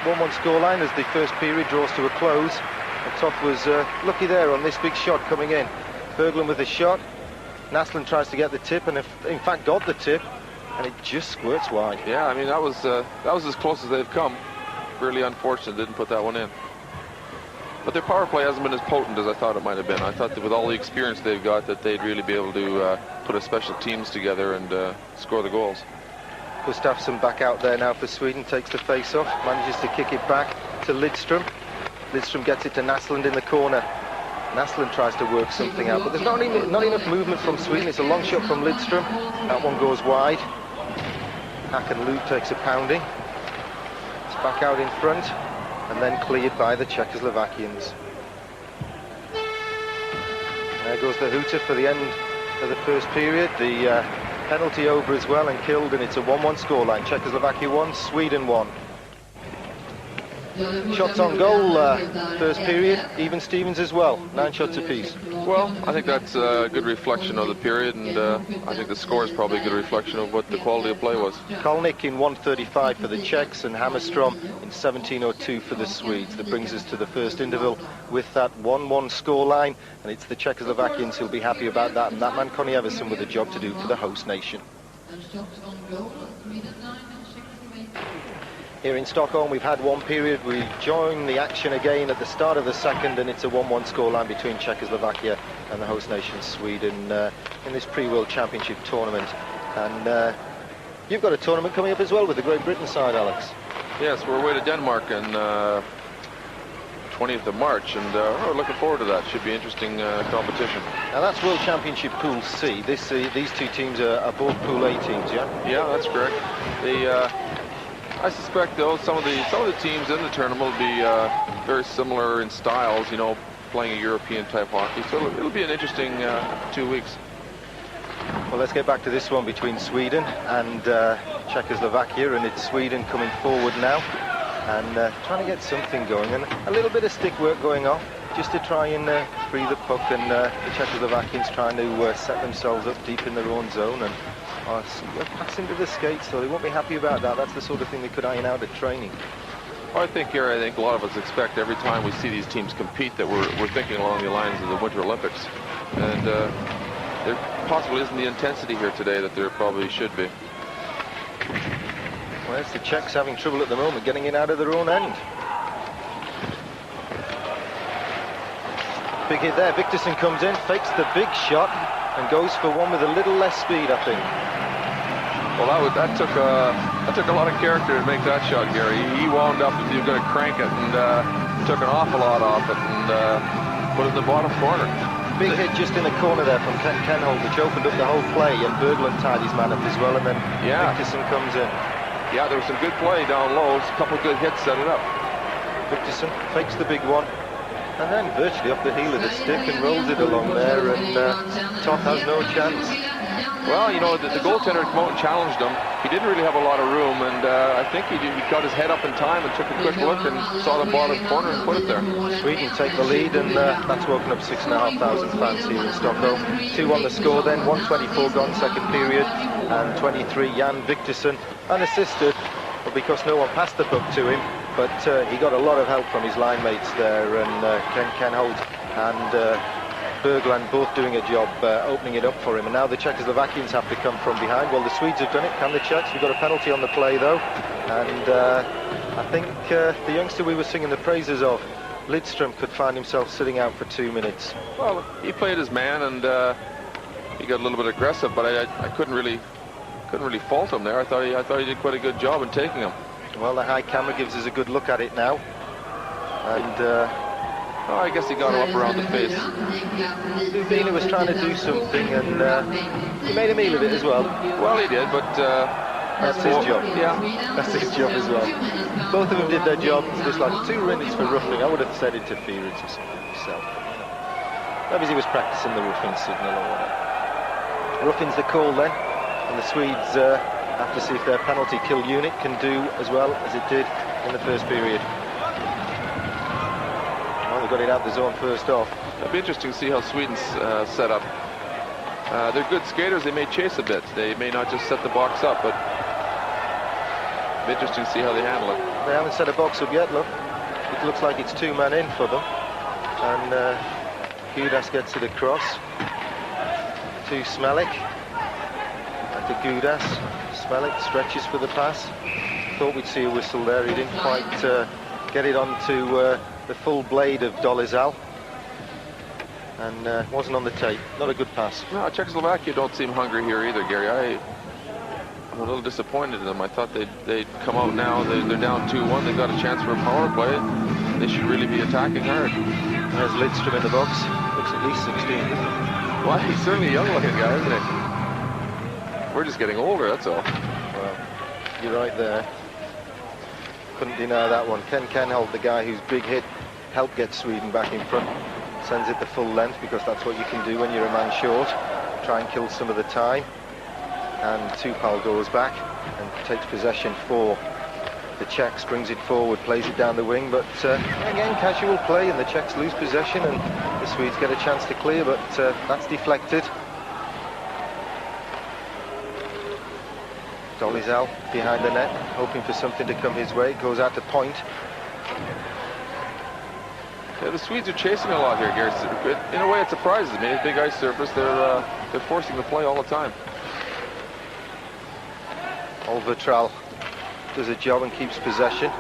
Speaker 1: 1-1 scoreline as the first period draws to a close. And Toff was lucky there on this big shot coming in. Berglund with the shot. Naslund tries to get the tip, and in fact got the tip, and it just squirts wide.
Speaker 2: Yeah, I mean, that was as close as they've come. Really unfortunate, didn't put that one in. But their power play hasn't been as potent as I thought it might have been. I thought that with all the experience they've got, that they'd really be able to put a special teams together and score the goals.
Speaker 1: Gustafsson back out there now for Sweden, takes the face off, manages to kick it back to Lidström. Lidström gets it to Naslund in the corner. Naslund tries to work something out, but there's not enough movement from Sweden. It's a long shot from Lidström. That one goes wide. Hakan-Luke takes a pounding. It's back out in front, and then cleared by the Czechoslovakians. There goes the hooter for the end of the first period. The penalty over as well and killed, and it's a 1-1 scoreline. Czechoslovakia 1, Sweden 1. Shots on goal, first period, even Stevens as well, 9 shots apiece.
Speaker 2: Well, I think that's a good reflection of the period, and I think the score is probably a good reflection of what the quality of play was.
Speaker 1: Kalnick in 1:35 for the Czechs and Hammerstrom in 17:02 for the Swedes. That brings us to the first interval with that 1-1 scoreline, and it's the Czechoslovakians who'll be happy about that, and that man Connie Everson with a job to do for the host nation. Here in Stockholm, we've had one period. We join the action again at the start of the second, and it's a 1-1 scoreline between Czechoslovakia and the host nation Sweden in this pre-World Championship tournament. And you've got a tournament coming up as well with the Great Britain side, Alex.
Speaker 2: Yes, we're away to Denmark on 20th of March, and we're looking forward to that. Should be interesting competition.
Speaker 1: Now that's World Championship Pool C. These two teams are both Pool A teams, yeah?
Speaker 2: Yeah, that's correct. I suspect, though, some of the teams in the tournament will be very similar in styles, you know, playing a European-type hockey. So it'll be an interesting 2 weeks.
Speaker 1: Well, let's get back to this one between Sweden and Czechoslovakia, and it's Sweden coming forward now and trying to get something going, and a little bit of stick work going on just to try and free the puck, and the Czechoslovakians trying to set themselves up deep in their own zone and pass into the skates, so they won't be happy about that. That's the sort of thing they could iron out at training.
Speaker 2: Well, I think a lot of us expect every time we see these teams compete that we're thinking along the lines of the Winter Olympics, and there possibly isn't the intensity here today that there probably should be.
Speaker 1: Well, it's the Czechs having trouble at the moment getting in out of their own end. Big hit there. Victorson comes in, fakes the big shot, and goes for one with a little less speed, I think.
Speaker 2: Well, that took a lot of character to make that shot, Gary. He wound up as he was going to crank it, and took an awful lot off it, and put it in the bottom corner.
Speaker 1: Big hit just in the corner there from Ken Holt, which opened up the whole play, and Berglund tied his man up as well, and then Victorson comes in.
Speaker 2: Yeah, there was some good play down low. A couple of good hits set it up. Victorson fakes the big one, and then virtually off the heel of the stick and rolls it along there, and Toth has no chance. Well, you know, the goaltender came out and challenged him. He didn't really have a lot of room, and I think he got his head up in time and took a quick look and saw the bottom corner and put it there.
Speaker 1: Sweden take the lead, and that's woken up 6,500 fans here in Stockholm. 2-1 the score then, 1:24 gone second period, and 23 Jan Victorson unassisted, but because no one passed the puck to him, but he got a lot of help from his line mates there, and Ken Holt and Berglund both doing a job opening it up for him. And now the Czechoslovakians have to come from behind. Well, the Swedes have done it. Can the Czechs? We've got a penalty on the play, though. And I think the youngster we were singing the praises of, Lidström, could find himself sitting out for 2 minutes.
Speaker 2: Well, he played his man, and he got a little bit aggressive, but I couldn't really fault him there. I thought he did quite a good job in taking him.
Speaker 1: Well, the high camera gives us a good look at it now. And
Speaker 2: Oh, I guess he got him up around the face.
Speaker 1: Lubina was trying to do something, and he made a meal of it as well.
Speaker 2: Well, he did, but
Speaker 1: That's his job.
Speaker 2: Yeah,
Speaker 1: That's his job as well. Both of them did their job. Just like 2 minutes for roughing. I would have said interference or something myself. Maybe he was practicing the roughing signal or whatever. Roughing's the call then, and the Swedes have to see if their penalty kill unit can do as well as it did in the first period. Well, they got it out the zone first off.
Speaker 2: it'll be interesting to see how Sweden's set up. They're good skaters. They may chase a bit. They may not just set the box up, but it'll be interesting to see how they handle it.
Speaker 1: They haven't set a box up yet, look. It looks like it's 2-man in for them. And Gudas gets it across to Smelik. Back to Gudas. Smelik stretches for the pass. Thought we'd see a whistle there. He didn't quite get it onto the full blade of Dolizal. And wasn't on the tape. Not a good pass.
Speaker 2: No, Czechoslovakia don't seem hungry here either, Gary. I'm a little disappointed in them. I thought they'd come out now. They're down 2-1. They've got a chance for a power play. They should really be attacking hard.
Speaker 1: There's Lidstrom in the box. Looks at least 16, doesn't he?
Speaker 2: Well, he's certainly a young-looking guy, isn't he? We're just getting older, that's all.
Speaker 1: Well, you're right there. Couldn't deny that one. Ken Kenholt, the guy whose big hit helped get Sweden back in front, sends it the full length because that's what you can do when you're a man short. Try and kill some of the time. And Tupal goes back and takes possession for the Czechs, brings it forward, plays it down the wing, but again casual play, and the Czechs lose possession and the Swedes get a chance to clear, but that's deflected. Dolizal behind the net, hoping for something to come his way. It goes out to point.
Speaker 2: Yeah, the Swedes are chasing a lot here, Gary. In a way, it surprises me. Big ice surface, they're forcing the play all the time.
Speaker 1: Olvetral does a job and keeps possession,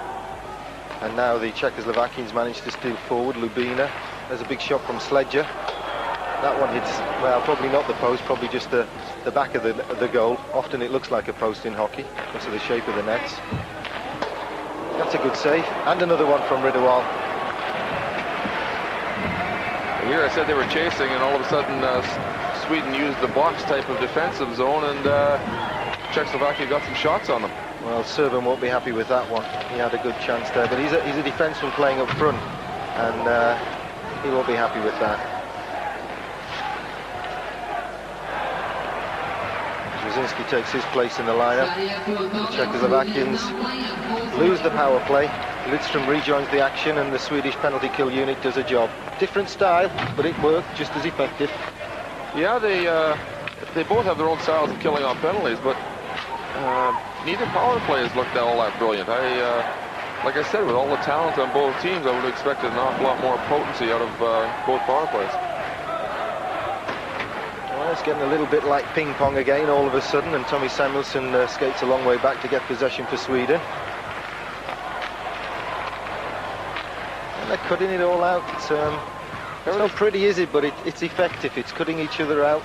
Speaker 1: and now the Czechoslovakians manage to steal forward. Lubina, there's a big shot from Sledger. That one hits, well, probably not the post, probably just the back of the goal. Often it looks like a post in hockey because of the shape of the nets. That's a good save, and another one from Ridderwall.
Speaker 2: Here I said they were chasing, and all of a sudden Sweden used the box type of defensive zone, and Czechoslovakia got some shots on them.
Speaker 1: Well, Serban won't be happy with that one. He had a good chance there, but he's a defenseman playing up front, and he won't be happy with that. Brzezinski takes his place in the lineup. The Czechoslovakians lose the power play. Lidstrom rejoins the action, and the Swedish penalty kill unit does a job. Different style, but it worked just as effective.
Speaker 2: Yeah, they both have their own styles of killing off penalties, but neither power play has looked all that brilliant. Like I said, with all the talent on both teams, I would have expected an awful lot more potency out of both power plays.
Speaker 1: Well, it's getting a little bit like ping pong again all of a sudden, and Tommy Samuelsson skates a long way back to get possession for Sweden. And they're cutting it all out. It's not pretty, is it? But it's effective. It's cutting each other out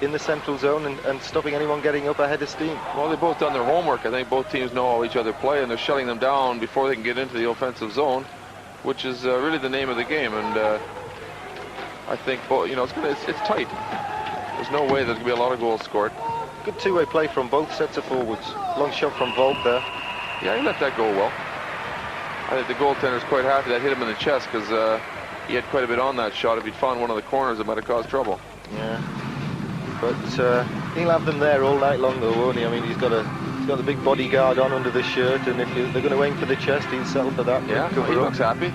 Speaker 1: in the central zone and stopping anyone getting up ahead of steam.
Speaker 2: Well, they've both done their homework. I think both teams know how each other play, and they're shutting them down before they can get into the offensive zone, which is really the name of the game. And I think both, it's tight. There's no way there's going to be a lot of goals scored.
Speaker 1: Good two-way play from both sets of forwards. Long shot from Volk there.
Speaker 2: Yeah, he let that go well. I think the goaltender's quite happy that hit him in the chest, because he had quite a bit on that shot. If he'd found one of the corners, it might have caused trouble.
Speaker 1: Yeah, but he'll have them there all night long, though, won't he? I mean, he's got the big bodyguard on under the shirt, and if they're going to aim for the chest, he'll settle for that.
Speaker 2: Yeah, he looks happy.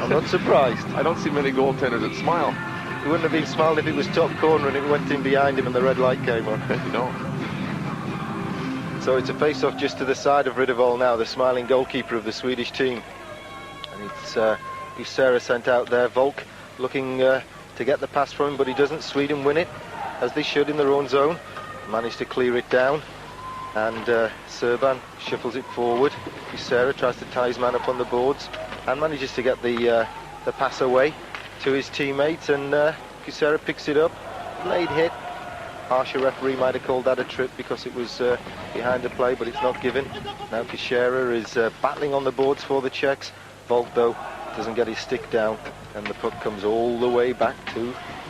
Speaker 1: I'm not surprised.
Speaker 2: I don't see many goaltenders that smile.
Speaker 1: He wouldn't have been smiling if it was top corner and it went in behind him and the red light came on. So it's a face-off just to the side of Ridderwall now, the smiling goalkeeper of the Swedish team. And it's Sarah sent out there. Volk looking to get the pass from him, but he doesn't. Sweden win it, as they should in their own zone. Managed to clear it down. And Serban shuffles it forward. Sarah tries to tie his man up on the boards and manages to get the pass away to his teammates, and Kisera picks it up. Late hit. Harsher referee might have called that a trip because it was behind the play, but it's not given. Now Kisera is battling on the boards for the Czechs. Volk, though, doesn't get his stick down, and the puck comes all the way back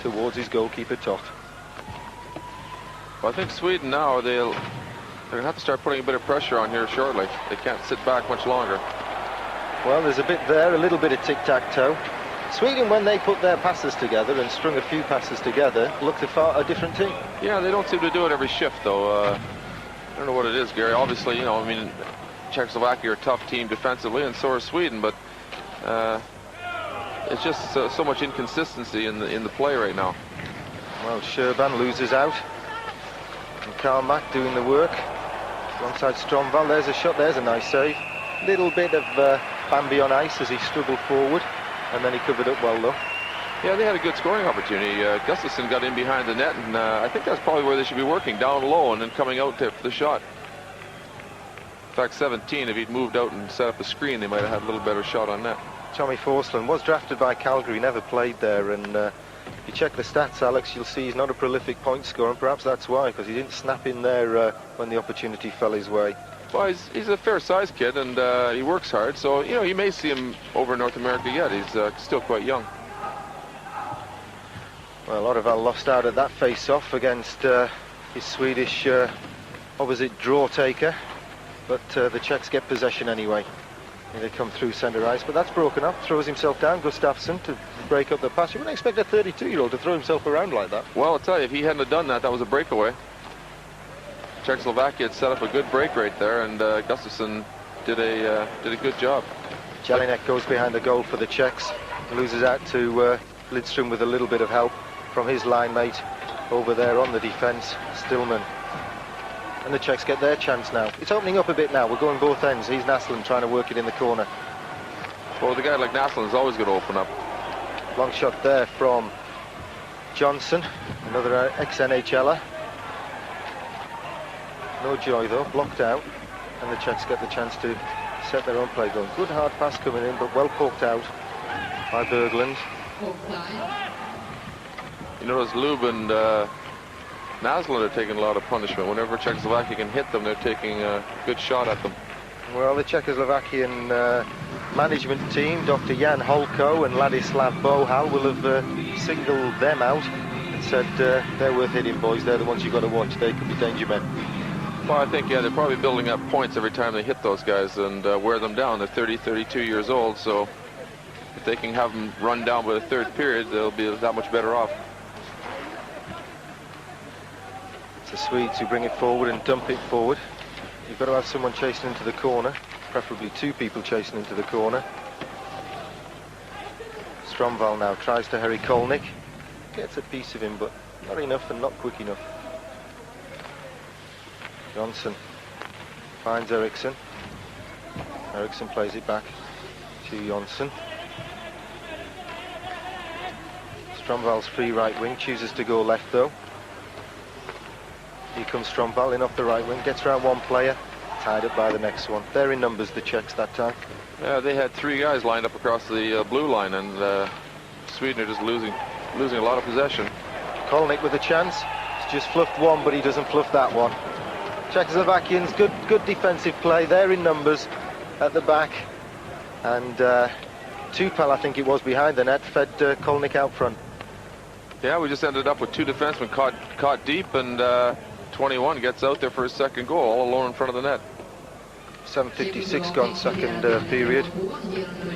Speaker 1: towards his goalkeeper Tot.
Speaker 2: Well, I think Sweden now, they're going to have to start putting a bit of pressure on here shortly. They can't sit back much longer.
Speaker 1: Well, there's a bit there, a little bit of tic-tac-toe. Sweden, when they put their passes together and strung a few passes together, looked a different team.
Speaker 2: Yeah, they don't seem to do it every shift, though. I don't know what it is, Gary. Obviously, you know, I mean, Czechoslovakia are a tough team defensively, and so are Sweden, but it's just so much inconsistency in the play right now.
Speaker 1: Well, Sherban loses out. And Karl Mack doing the work. Alongside Stromval, there's a shot, there's a nice save. Little bit of Bambi on ice as he struggled forward, and then he covered up well though.
Speaker 2: Yeah, they had a good scoring opportunity. Gustafsson got in behind the net, and I think that's probably where they should be working, down low and then coming out there for the shot. In fact, 17, if he'd moved out and set up a screen, they might have had a little better shot on net.
Speaker 1: Tommy Forsland was drafted by Calgary, never played there, and if you check the stats, Alex, you'll see he's not a prolific point scorer, and perhaps that's why, because he didn't snap in there when the opportunity fell his way.
Speaker 2: Well, he's a fair-sized kid, and he works hard, so, you know, you may see him over in North America yet. He's still quite young.
Speaker 1: Well, Ottavall lost out at that face-off against his Swedish opposite draw taker, but the Czechs get possession anyway. They come through centre ice, but that's broken up. Throws himself down, Gustafsson, to break up the pass. You wouldn't expect a 32-year-old to throw himself around like that.
Speaker 2: Well, I'll tell you, if he hadn't have done that, that was a breakaway. Czechoslovakia had set up a good break right there, and Gustafsson did a good job.
Speaker 1: Jelinek goes behind the goal for the Czechs, loses out to Lidström with a little bit of help from his line mate over there on the defence, Stillman. And the Czechs get their chance now. It's opening up a bit now. We're going both ends. He's Naslund trying to work it in the corner.
Speaker 2: Well, the guy like Naslund is always going to open up.
Speaker 1: Long shot there from Johnson, another ex-NHLer. No joy though, blocked out, and the Czechs get the chance to set their own play going. Good hard pass coming in, but well poked out by Berglund.
Speaker 2: You notice Lube and Naslund are taking a lot of punishment. Whenever Czechoslovakia can hit them, they're taking a good shot at them.
Speaker 1: Well, the Czechoslovakian management team, Dr. Jan Holko and Ladislav Bohal, will have signalled them out and said they're worth hitting, boys. They're the ones you've got to watch. They could be danger men.
Speaker 2: Well, I think, yeah, they're probably building up points every time they hit those guys and wear them down. They're 30, 32 years old, so if they can have them run down by the third period, they'll be that much better off.
Speaker 1: It's the Swedes who bring it forward and dump it forward. You've got to have someone chasing into the corner, preferably two people chasing into the corner. Stromval now tries to hurry Kolnick. Gets a piece of him, but not enough and not quick enough. Johnson finds Eriksson. Eriksson plays it back to Johnson. Stromval's free right wing, chooses to go left though. Here comes Stromval in off the right wing, gets around one player, tied up by the next one. They're in numbers, the Czechs, that time.
Speaker 2: Yeah, they had three guys lined up across the blue line, and Sweden are just losing a lot of possession.
Speaker 1: Kolnick with a chance. He's just fluffed one, but he doesn't fluff that one. Czechoslovakians, good defensive play. They're in numbers at the back, and Tupel, I think it was, behind the net, fed Kolnick out front.
Speaker 2: Yeah, we just ended up with two defensemen caught deep, and 21 gets out there for his second goal, all alone in front of the net.
Speaker 1: 7:56 gone, second period.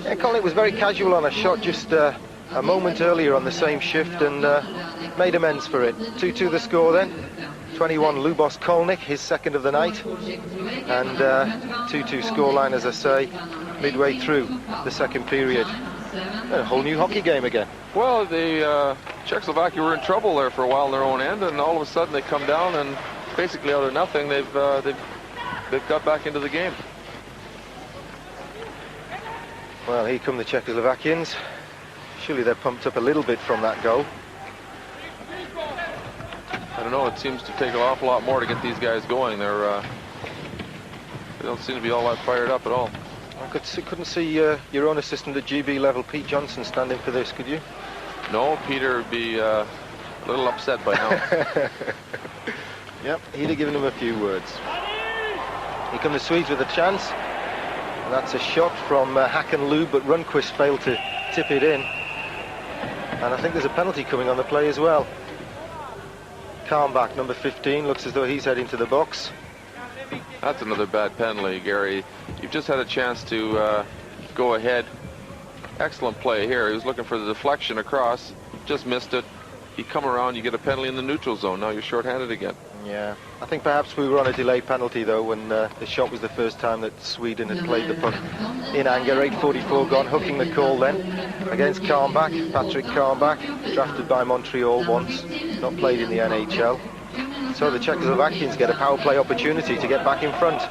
Speaker 1: Yeah, Kolnick was very casual on a shot just a moment earlier on the same shift, and made amends for it. 2-2 the score then. 21 Lubos Kolnick, his second of the night, and 2-2 scoreline, as I say, midway through the second period. A whole new hockey game again.
Speaker 2: Well, the Czechoslovakia were in trouble there for a while on their own end, and all of a sudden they come down, and basically out of nothing they've got back into the game.
Speaker 1: Well, here come the Czechoslovakians. Surely they're pumped up a little bit from that goal.
Speaker 2: I don't know, it seems to take an awful lot more to get these guys going. They don't seem to be all that fired up at all.
Speaker 1: I couldn't see your own assistant at GB level, Pete Johnson, standing for this, could you?
Speaker 2: No, Peter would be a little upset by now.
Speaker 1: Yep, he'd have given him a few words. Here come the Swedes with a chance. And that's a shot from Hakan-Lube, but Rundqvist failed to tip it in. And I think there's a penalty coming on the play as well. Kalmbach, number 15, looks as though he's heading to the box.
Speaker 2: That's another bad penalty, Gary. You've just had a chance to go ahead. Excellent play here. He was looking for the deflection across, just missed it. You come around, you get a penalty in the neutral zone. Now you're short-handed again.
Speaker 1: Yeah, I think perhaps we were on a delay penalty though when the shot was the first time that Sweden had played the puck in anger. 8:44 gone, hooking the call then against Kalmbach. Patrick Kalmbach, drafted by Montreal once, not played in the NHL. So the Czechoslovakians get a power play opportunity to get back in front.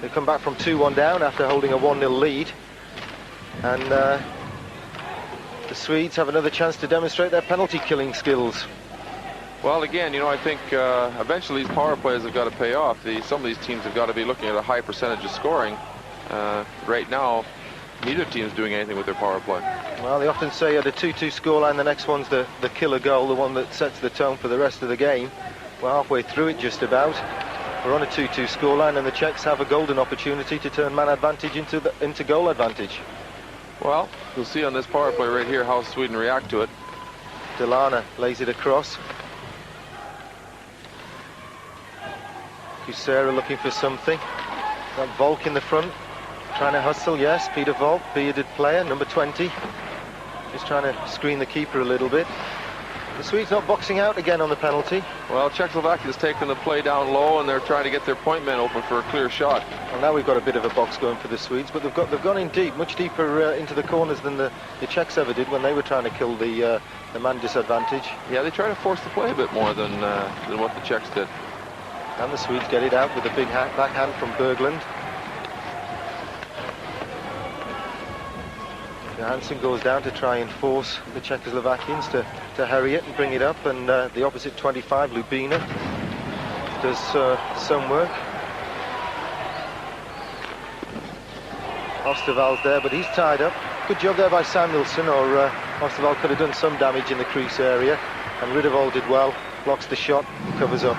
Speaker 1: They come back from 2-1 down after holding a 1-0 lead. And the Swedes have another chance to demonstrate their penalty killing skills.
Speaker 2: Well, again, you know, I think eventually these power plays have got to pay off. Some of these teams have got to be looking at a high percentage of scoring. Right now, neither team's doing anything with their power play. Well,
Speaker 1: they often say at a 2-2 scoreline, the next one's the killer goal, the one that sets the tone for the rest of the game. We're halfway through it just about. We're on a 2-2 scoreline, and the Czechs have a golden opportunity to turn man advantage into goal advantage.
Speaker 2: Well, you'll see on this power play right here how Sweden react to it.
Speaker 1: Delana lays it across. Kusera looking for something. Got Volk in the front, trying to hustle, yes, Peter Volk, bearded player, number 20. Just trying to screen the keeper a little bit. The Swedes not boxing out again on the penalty.
Speaker 2: Well, Czechoslovakia's taken the play down low and they're trying to get their point men open for a clear shot.
Speaker 1: Well, now we've got a bit of a box going for the Swedes, but they've gone in deep, much deeper into the corners than the Czechs ever did when they were trying to kill the man disadvantage.
Speaker 2: Yeah, they try to force the play a bit more than what the Czechs did.
Speaker 1: And the Swedes get it out with a big backhand from Berglund. Johansson goes down to try and force the Czechoslovakians to hurry it and bring it up, and the opposite 25, Lubina, does some work. Osterwald's there, but he's tied up. Good job there by Samuelsson, or Osterwald could have done some damage in the crease area, and Riddervold did well, blocks the shot, covers up.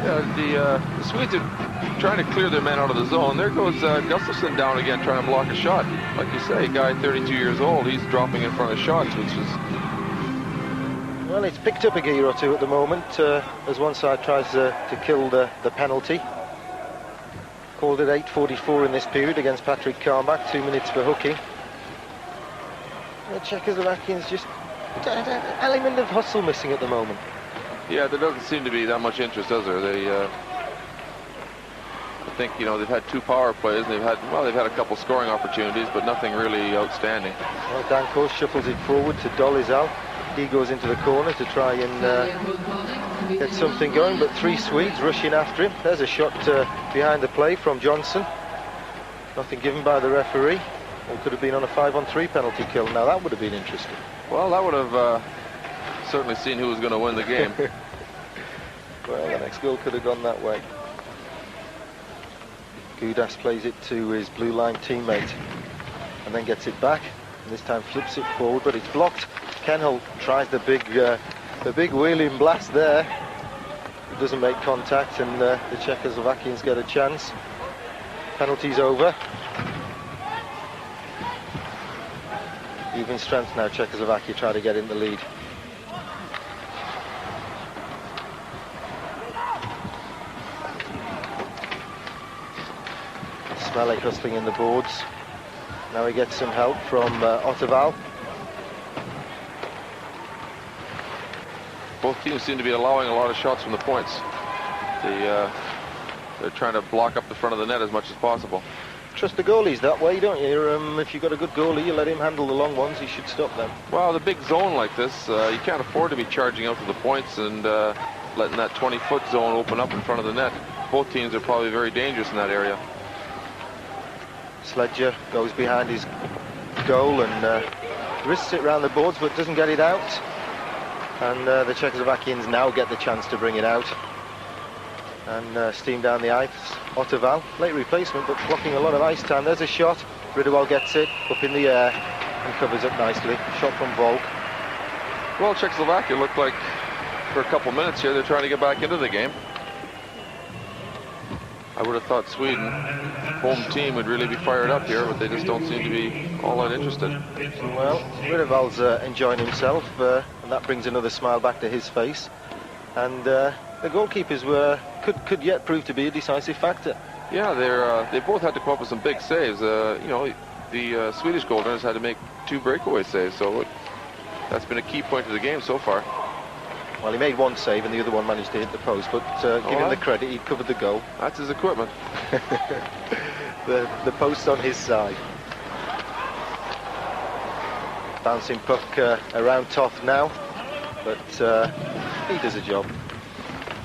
Speaker 2: Yeah, the Swedes are trying to clear their men out of the zone. There goes Gustafsson down again trying to block a shot. Like you say, guy 32 years old, he's dropping in front of shots, which is...
Speaker 1: Well, it's picked up a gear or two at the moment as one side tries to kill the penalty. Called it 8:44 in this period against Patrick Kalmbach, 2 minutes for hooking. The Czechoslovakians just an element of hustle missing at the moment.
Speaker 2: Yeah, there doesn't seem to be that much interest, does there? They, I think, you know, they've had 2 power plays, and they've had a couple scoring opportunities, but nothing really outstanding.
Speaker 1: Well, Danko shuffles it forward to Dolizal. He goes into the corner to try and get something going, but 3 Swedes rushing after him. There's a shot behind the play from Johnson. Nothing given by the referee. It could have been on a 5-on-3 penalty kill. Now that would have been interesting.
Speaker 2: Well, that would have certainly seen who was going to win the game.
Speaker 1: Well, the next goal could have gone that way. Gudas plays it to his blue line teammate and then gets it back, and this time flips it forward, but it's blocked. Kenholt tries the big wheeling blast there. It doesn't make contact, and the Czechoslovakians get a chance. Penalty's over. Even strength now, Czechoslovakia try to get in the lead. Smelek hustling in the boards. Now he gets some help from Ottawal.
Speaker 2: Both teams seem to be allowing a lot of shots from the points. They're trying to block up the front of the net as much as possible.
Speaker 1: Trust the goalies that way, don't you? If you've got a good goalie, you let him handle the long ones, he should stop them.
Speaker 2: Well, the big zone like this, you can't afford to be charging out to the points and letting that 20-foot zone open up in front of the net. Both teams are probably very dangerous in that area.
Speaker 1: Sledger goes behind his goal and wrists it round the boards, but doesn't get it out. And the Czechoslovakians now get the chance to bring it out and steam down the ice. Ottawal, late replacement, but blocking a lot of ice time. There's a shot. Riddervold gets it up in the air and covers up nicely. Shot from Volk.
Speaker 2: Well, Czechoslovakia looked like for a couple minutes here they're trying to get back into the game. I would have thought Sweden, home team, would really be fired up here, but they just don't seem to be all that interested.
Speaker 1: Well, Rideval's enjoying himself, and that brings another smile back to his face. And the goalkeepers could yet prove to be a decisive factor.
Speaker 2: Yeah, they both had to come up with some big saves. You know, the Swedish goaltenders had to make 2 breakaway saves, so that's been a key point of the game so far.
Speaker 1: Well, he made 1 save and the other one managed to hit the post, but give him the credit, he covered the goal.
Speaker 2: That's his equipment.
Speaker 1: the post's on his side. Bouncing puck around Toth now, but he does a job.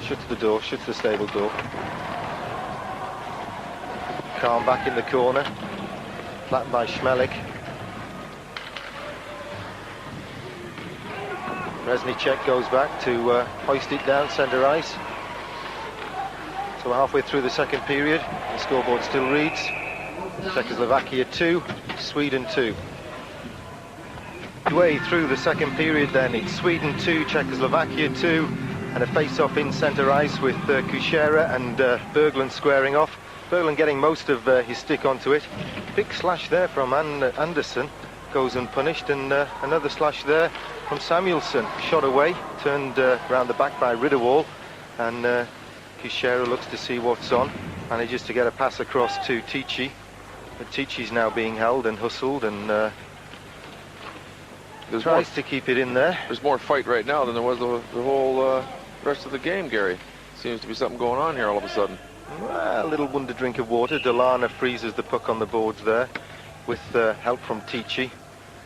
Speaker 1: Shuts the door, shuts the stable door. Calm back in the corner, flattened by Schmelik. Reznicek goes back to hoist it down centre ice. So we're halfway through the second period. The scoreboard still reads Czechoslovakia 2, Sweden 2. Way through the second period then, it's Sweden 2, Czechoslovakia 2, and a face-off in centre ice with Kuchera and Berglund squaring off. Berglund getting most of his stick onto it. Big slash there from Anderson, goes unpunished, and another slash there from Samuelsson. Shot away, turned round the back by Ridderwall, and Kuchera looks to see what's on, manages to get a pass across to Tichy, but Tichy's now being held and hustled, and tries to keep it in there.
Speaker 2: There's more fight right now than there was the whole rest of the game, Gary. Seems to be something going on here all of a sudden.
Speaker 1: Well, a little wonder drink of water. Delana freezes the puck on the boards there with help from Tichy.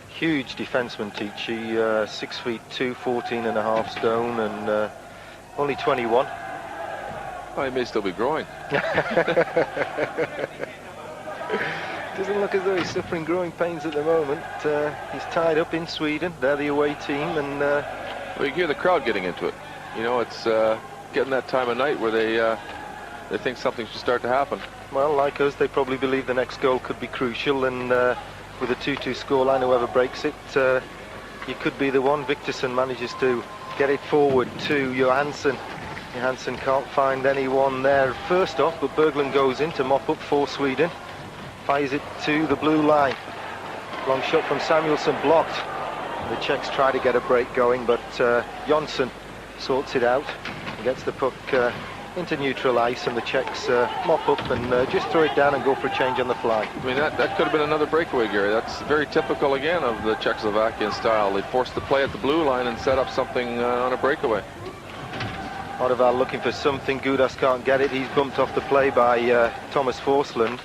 Speaker 1: Huge defenseman Tichy, 6'2", 14.5 stone, and only 21.
Speaker 2: Well, he may still be growing.
Speaker 1: Doesn't look as though he's suffering growing pains at the moment. He's tied up in Sweden. They're the away team, and
Speaker 2: well, you can hear the crowd getting into it. You know, it's getting that time of night where they think something should start to happen.
Speaker 1: Well, like us, they probably believe the next goal could be crucial, and with a 2-2 scoreline, whoever breaks it, he could be the one. Victorson manages to get it forward to Johansson. Johansson can't find anyone there first off, but Berglund goes in to mop up for Sweden. Fires it to the blue line. Long shot from Samuelsson, blocked. The Czechs try to get a break going, but Jonsson sorts it out and gets the puck into neutral ice, and the Czechs mop up and just throw it down and go for a change on the fly.
Speaker 2: I mean, that could have been another breakaway, Gary. That's very typical again of the Czechoslovakian style. They force the play at the blue line and set up something on a breakaway.
Speaker 1: Odeval looking for something. Gudas can't get it. He's bumped off the play by Thomas Forsland.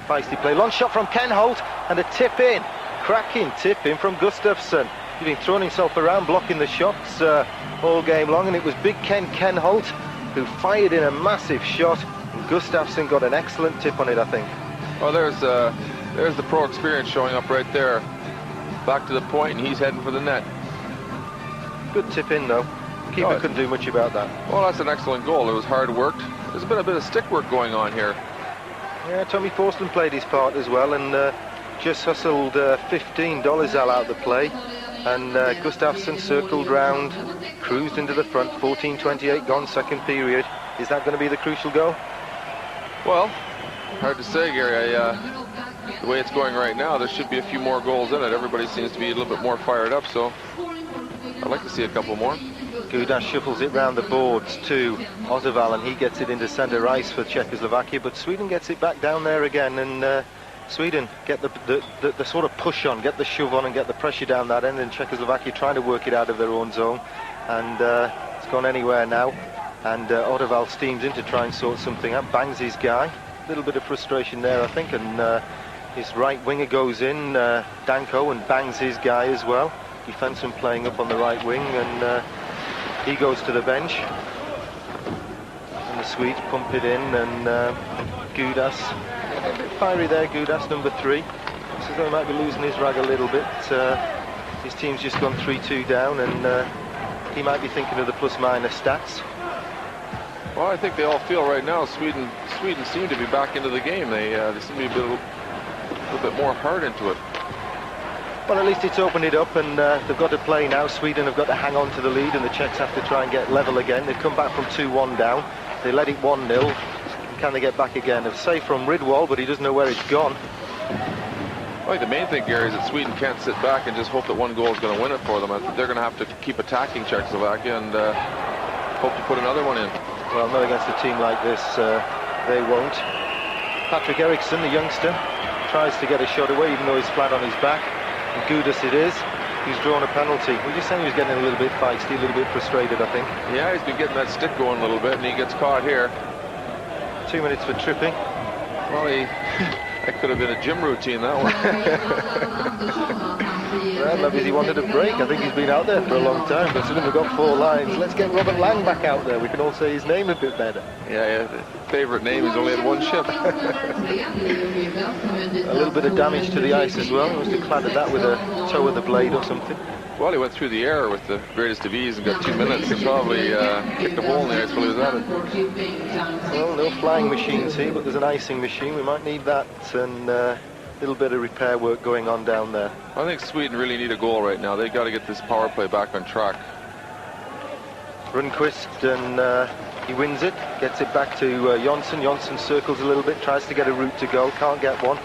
Speaker 1: Feisty play. Long shot from Ken Holt, and a tip in. Cracking tip in from Gustafsson. He's been throwing himself around, blocking the shots all game long, and it was big Ken Holt who fired in a massive shot, and Gustafsson got an excellent tip on it, I think.
Speaker 2: Well, there's the pro experience showing up right there. Back to the point, and he's heading for the net.
Speaker 1: Good tip in, though. Keeper couldn't do much about that.
Speaker 2: Well, that's an excellent goal. It was hard worked. There's been a bit of stick work going on here.
Speaker 1: Yeah, Tommy Forsland played his part as well, and just hustled $15 out of the play. And Gustafsson circled round, cruised into the front. 14:28 gone, second period. Is that going to be the crucial goal?
Speaker 2: Well, hard to say, Gary. The way it's going right now, there should be a few more goals in it. Everybody seems to be a little bit more fired up, so I'd like to see a couple more.
Speaker 1: Gudas shuffles it round the boards to Odeval, and he gets it into centre ice for Czechoslovakia, but Sweden gets it back down there again, and Sweden get the sort of push on, get the shove on and get the pressure down that end, and Czechoslovakia trying to work it out of their own zone, and it's gone anywhere now, and Odeval steams in to try and sort something out, bangs his guy. A little bit of frustration there, I think, and his right winger goes in, Danko, and bangs his guy as well. Defenseman playing up on the right wing, and he goes to the bench, and the Swedes pump it in, and Gudas, a bit fiery there, Gudas, number 3. Looks as though he might be losing his rag a little bit. His team's just gone 3-2 down, and he might be thinking of the plus-minus stats.
Speaker 2: Well, I think they all feel right now Sweden seem to be back into the game. They seem to be a little bit more hard into it.
Speaker 1: Well, at least it's opened it up, and they've got to play now. Sweden have got to hang on to the lead, and the Czechs have to try and get level again. They've come back from 2-1 down. They led it 1-0. can they get back again? A save from Ridwall, but he doesn't know where it's gone.
Speaker 2: I think the main thing, Gary, is that Sweden can't sit back and just hope that one goal is going to win it for them. They're going to have to keep attacking Czechoslovakia and hope to put another one in.
Speaker 1: Well, not against a team like this, they won't. Patrick Eriksson, the youngster, tries to get a shot away, even though he's flat on his back. And Gudas it is. He's drawn a penalty. We're just saying he was getting a little bit feisty, a little bit frustrated, I think.
Speaker 2: Yeah, he's been getting that stick going a little bit, and he gets caught here.
Speaker 1: 2 minutes for tripping.
Speaker 2: Well, that could have been a gym routine, that one.
Speaker 1: Well, maybe he wanted a break. I think he's been out there for a long time. But we've got 4 lines. Let's get Robert Lang back out there. We can all say his name a bit better.
Speaker 2: Yeah, favourite name. He's only had one ship.
Speaker 1: A little bit of damage to the ice as well. He must have clattered that with a toe of the blade or something.
Speaker 2: Well, he went through the air with the greatest of ease and got 2 minutes and probably kicked a hole in the ice while he was at it.
Speaker 1: Well, no flying machines here, but there's an icing machine. We might need that, and a little bit of repair work going on down there.
Speaker 2: I think Sweden really need a goal right now. They've got to get this power play back on track.
Speaker 1: Rundqvist, and he wins it, gets it back to Jonsson. Jonsson circles a little bit, tries to get a route to goal, can't get one.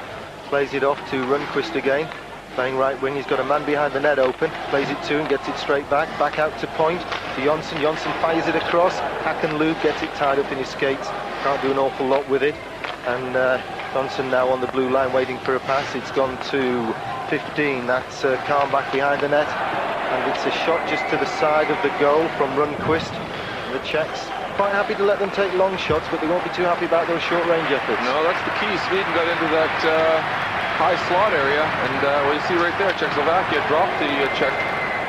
Speaker 1: Plays it off to Rundqvist again. Playing right wing, he's got a man behind the net open, plays it to him, gets it straight back out to point, to Jonsson. Jonsson fires it across, Hakenlund gets it tied up in his skates, can't do an awful lot with it, and Jonsson now on the blue line waiting for a pass. It's gone to 15, that's Kahn back behind the net, and it's a shot just to the side of the goal from Rundqvist. The Czechs quite happy to let them take long shots, but they won't be too happy about those short range efforts.
Speaker 2: No, that's the key. Sweden got into that high slot area, and well, you see right there, Czechoslovakia dropped the Czech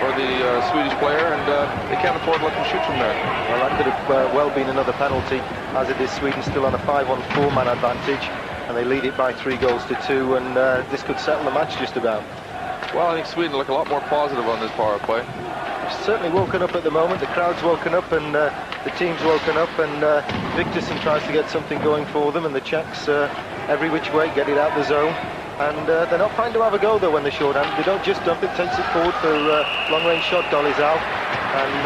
Speaker 2: or the Swedish player, and they can't afford to let them shoot from there.
Speaker 1: Well, that could have well been another penalty, as it is Sweden still on a 5-on-4 man advantage, and they lead it by 3-2, and this could settle the match just about.
Speaker 2: Well, I think Sweden look a lot more positive on this power play.
Speaker 1: They've certainly woken up at the moment. The crowd's woken up, and the team's woken up, and Viktorsson tries to get something going for them, and the Czechs every which way get it out the zone. And they're not fine to have a go, though, when they're short-handed. They don't just dump it, takes it forward for long-range shot, dollies out, and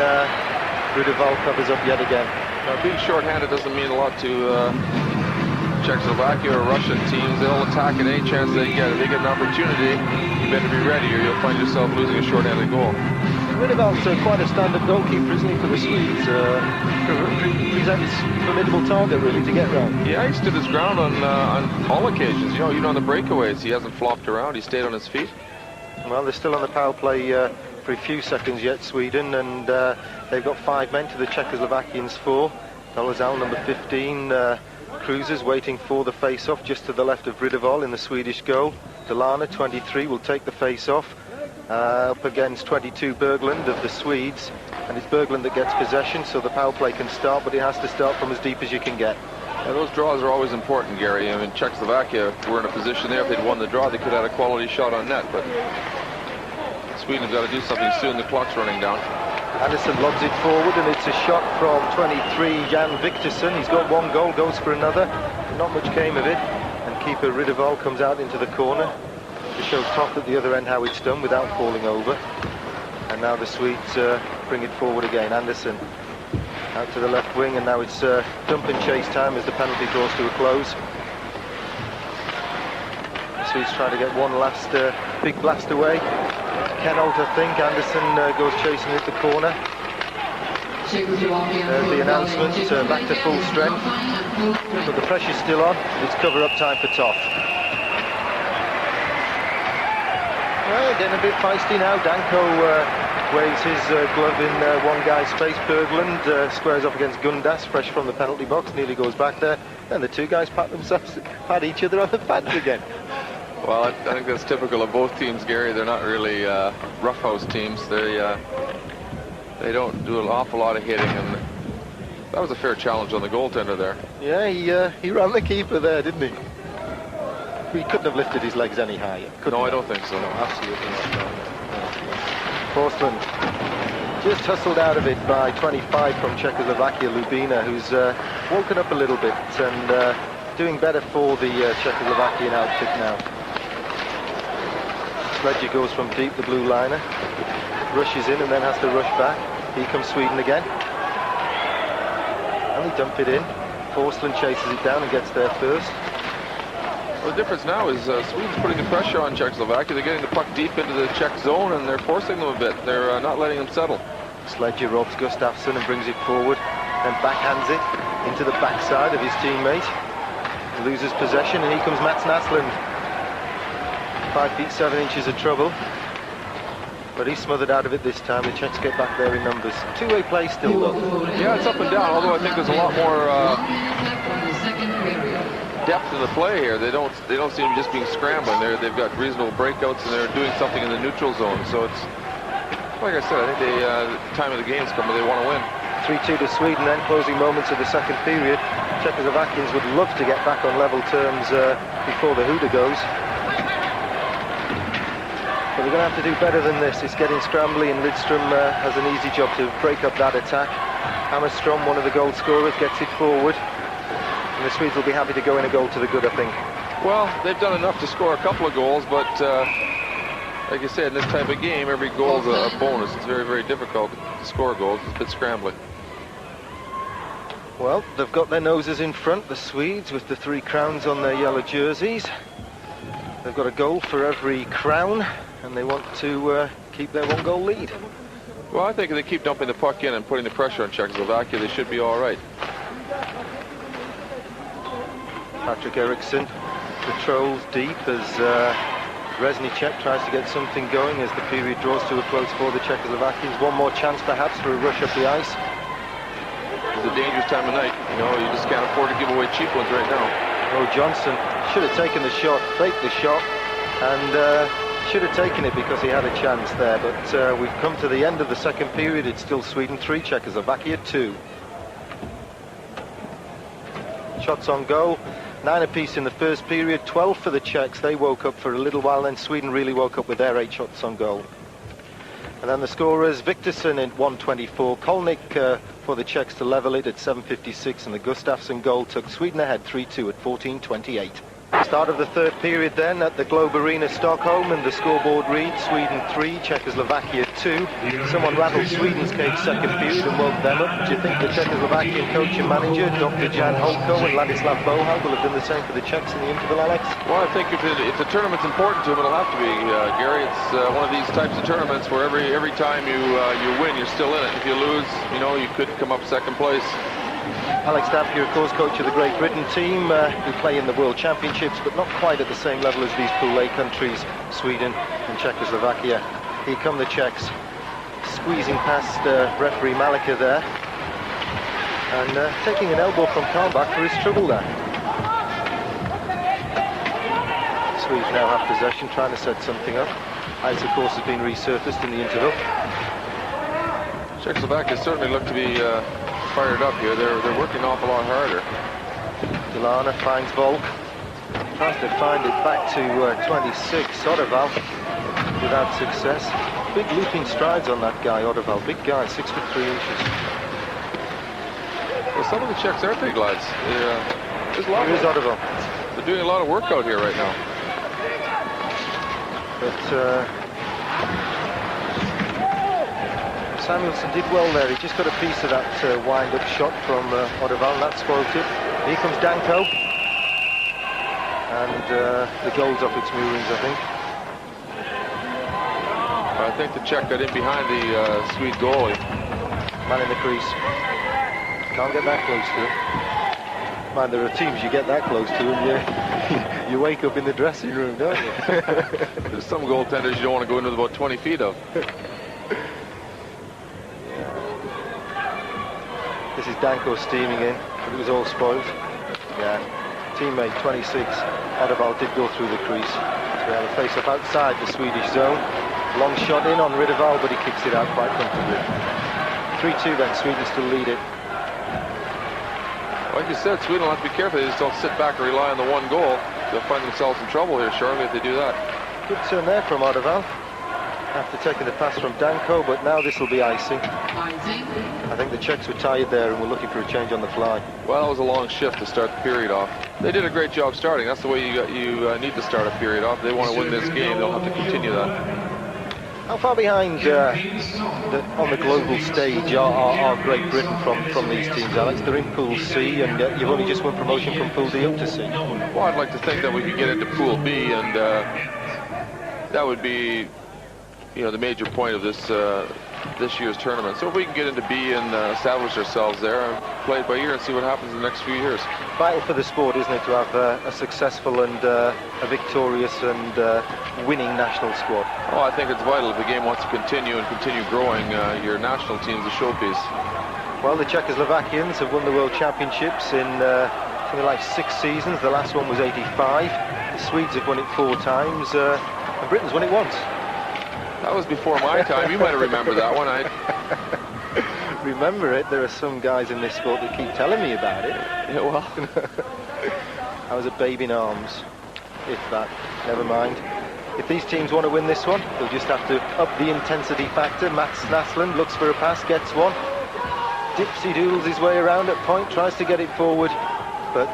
Speaker 1: Rudeval covers up yet again.
Speaker 2: Now, being short-handed doesn't mean a lot to Czechoslovakia or Russian teams. They'll attack at any chance they get. If they get an opportunity, you better be ready, or you'll find yourself losing a short-handed goal.
Speaker 1: Rudeval's quite a standard goalkeeper, isn't he, for the Swedes? Presents a formidable target, really, to get round.
Speaker 2: Yeah, he stood his ground on all occasions. You know, even on the breakaways, he hasn't flopped around. He stayed on his feet.
Speaker 1: Well, they're still on the power play for a few seconds yet, Sweden, and they've got 5 men to the Czechoslovakians 4. Dolezal, number 15, cruisers waiting for the face-off just to the left of Rudeval in the Swedish goal. Delana, 23, will take the face-off. Up against 22 Berglund of the Swedes, and it's Berglund that gets possession, so the power play can start, but it has to start from as deep as you can get.
Speaker 2: Yeah, those draws are always important, Gary. I mean, Czechoslovakia were in a position there. If they'd won the draw, they could have had a quality shot on net, but Sweden's got to do something soon. The clock's running down.
Speaker 1: Andersson lobs it forward, and it's a shot from 23 Jan Viktorsson. He's got 1 goal, goes for another. Not much came of it, and keeper Rudeval comes out into the corner. It shows Toft at the other end how it's done without falling over. And now the Swedes bring it forward again. Andersson out to the left wing, and now it's dump and chase time as the penalty draws to a close. The Swedes try to get one last big blast away. Kenholt, I think. Andersson goes chasing at the corner. The announcement, back to full strength. But the pressure's still on. It's cover-up time for Toft. Well, getting a bit feisty now. Danko waves his glove in one guy's face. Berglund squares off against Gundas, fresh from the penalty box, nearly goes back there. And the 2 guys pat each other on the pads again.
Speaker 2: Well, I think that's typical of both teams, Gary. They're not really roughhouse teams. They don't do an awful lot of hitting, and that was a fair challenge on the goaltender there.
Speaker 1: Yeah, he ran the keeper there, didn't he? He couldn't have lifted his legs any higher.
Speaker 2: No, I don't think so.
Speaker 1: No, absolutely not. No. Portland just hustled out of it by 25 from Czechoslovakia, Lubina, who's woken up a little bit and doing better for the Czechoslovakian outfit now. Sledger goes from deep, the blue liner, rushes in and then has to rush back. Here comes Sweden again. And they dump it in. Forsland chases it down and gets there first.
Speaker 2: Well, the difference now is Sweden's putting the pressure on Czechoslovakia. They're getting the puck deep into the Czech zone, and they're forcing them a bit. They're not letting them settle.
Speaker 1: Sledger robs Gustafsson and brings it forward, then backhands it into the backside of his teammate. He loses possession, and here comes Mats Naslund. 5 feet 7 inches of trouble, but he's smothered out of it this time. The Czechs get back there in numbers. Two-way play still, though.
Speaker 2: Yeah, it's up and down, although I think there's a lot more depth in the play here. They don't seem to just being scrambling. They've got reasonable breakouts, and they're doing something in the neutral zone. So it's, like I said, I think the time of the game's come where they want to win.
Speaker 1: 3-2 to Sweden then, closing moments of the second period. Czechoslovakians would love to get back on level terms before the hooter goes. But they're going to have to do better than this. It's getting scrambly, and Lidström has an easy job to break up that attack. Hammerstrom, one of the goal scorers, gets it forward. And the Swedes will be happy to go in a goal to the good, I think.
Speaker 2: Well, they've done enough to score a couple of goals, but like I said, in this type of game, every goal is a bonus. It's very, very difficult to score goals. It's a bit scrambling.
Speaker 1: Well, they've got their noses in front, the Swedes, with the 3 crowns on their yellow jerseys. They've got a goal for every crown, and they want to keep their 1-goal lead.
Speaker 2: Well, I think if they keep dumping the puck in and putting the pressure on Czechoslovakia, they should be all right.
Speaker 1: Patrick Eriksson patrols deep as Reznicek tries to get something going as the period draws to a close for the Czechoslovakians. One more chance perhaps for a rush up the ice.
Speaker 2: It's a dangerous time of night. You know, you just can't afford to give away cheap ones right now.
Speaker 1: Oh, Johnson should have taken the shot, faked the shot, and should have taken it because he had a chance there. But we've come to the end of the second period. It's still Sweden 3, Czechoslovakia 2. Shots on goal. 9 apiece in the first period, 12 for the Czechs. They woke up for a little while, then Sweden really woke up with their 8 shots on goal. And then the scorers, Viktorsson at 1:24, Kolnick for the Czechs to level it at 7:56, and the Gustafsson goal took Sweden ahead 3-2 at 14:28. Start of the third period then at the Globe Arena, Stockholm, and the scoreboard reads Sweden 3, Czechoslovakia 2. Someone rattled Sweden's cage second period and woke them up. Do you think the Czechoslovakian coach and manager, Dr. Jan Holko and Ladislav Bohal, will have done the same for the Czechs in the interval, Alex?
Speaker 2: Well, I think if the tournament's important to them, it'll have to be, Gary. It's one of these types of tournaments where every time you win, you're still in it. If you lose, you know, you could come up second place.
Speaker 1: Alex Dampier, of course, coach of the Great Britain team, who play in the World Championships, but not quite at the same level as these Pool A countries, Sweden and Czechoslovakia. Here come the Czechs, squeezing past referee Malika there, and taking an elbow from Karlbach for his trouble there. Swedes now have possession, trying to set something up. Ice, of course, has been resurfaced in the interval.
Speaker 2: Czechoslovakia certainly look to be fired up here. They're working an awful lot harder.
Speaker 1: Delana finds Volk, tries to find it back to 26, Oderval, without success. Big leaping strides on that guy, Oderval, big guy, 6'3" inches.
Speaker 2: Well, some of the Czechs are big lads. There's a lot.
Speaker 1: Here's Oderval.
Speaker 2: They're doing a lot of work out here right now.
Speaker 1: But Samuelsson did well there. He just got a piece of that wind-up shot from Oderval, and that spoiled it. Here comes Danko. And the goal's off its moorings, I think.
Speaker 2: I think the Czech got in behind the Swede goalie.
Speaker 1: Man in the crease. Can't get that close to it. Man, there are teams you get that close to, and you wake up in the dressing room, don't you?
Speaker 2: There's some goaltenders you don't want to go into about 20 feet of.
Speaker 1: This is Danko steaming in, but it was all spoiled. Yeah, teammate 26, Oderval did go through the crease. So we have a face-up outside the Swedish zone. Long shot in on Riddervall, but he kicks it out quite comfortably. 3-2 then, Sweden still lead it.
Speaker 2: Like you said, Sweden will have to be careful. They just don't sit back and rely on the 1 goal. They'll find themselves in trouble here shortly if they do that.
Speaker 1: Good turn there from Oderval, after taking the pass from Danko, but now this will be icing. I think the Czechs were tired there and were looking for a change on the fly.
Speaker 2: Well, that was a long shift to start the period off. They did a great job starting. That's the way you need to start a period off. If they want to win this game, they'll have to continue that.
Speaker 1: How far behind on the global stage are Great Britain from these teams, Alex? They're in Pool C, and you've only just won promotion from Pool D up to C.
Speaker 2: Well, I'd like to think that we could get into Pool B, and that would be, the major point of this year's tournament. So if we can get into B and establish ourselves there and play it by ear and see what happens in the next few years.
Speaker 1: Vital for the sport, isn't it, to have a successful and a victorious and winning national squad?
Speaker 2: Oh, I think it's vital if the game wants to continue and continue growing. Your national team's a showpiece.
Speaker 1: Well, the Czechoslovakians have won the World Championships in something like 6 seasons. The last one was 85. The Swedes have won it 4 times, and Britain's won it once.
Speaker 2: That was before my time. You might have remembered that one. I
Speaker 1: remember it. There are some guys in this sport that keep telling me about it.
Speaker 2: Yeah, well,
Speaker 1: I was a babe in arms, if that. Never mind. If these teams want to win this one, they'll just have to up the intensity factor. Mats Naslund looks for a pass, gets one. Dipsy doodles his way around at point, tries to get it forward, but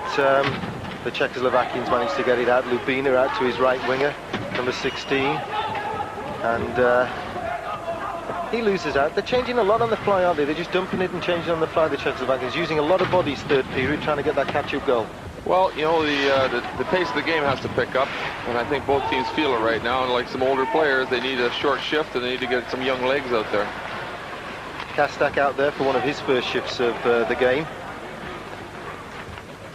Speaker 1: the Czechoslovakians managed to get it out. Lubina out to his right winger, number 16. And he loses out. They're changing a lot on the fly, aren't they? They're just dumping it and changing on the fly, the Czechoslovakians, using a lot of bodies third period, trying to get that catch-up goal.
Speaker 2: well, the pace of the game has to pick up, and I think both teams feel it right now. And like some older players, they need a short shift, and they need to get some young legs out there.
Speaker 1: Kastak out there for one of his first shifts of the game.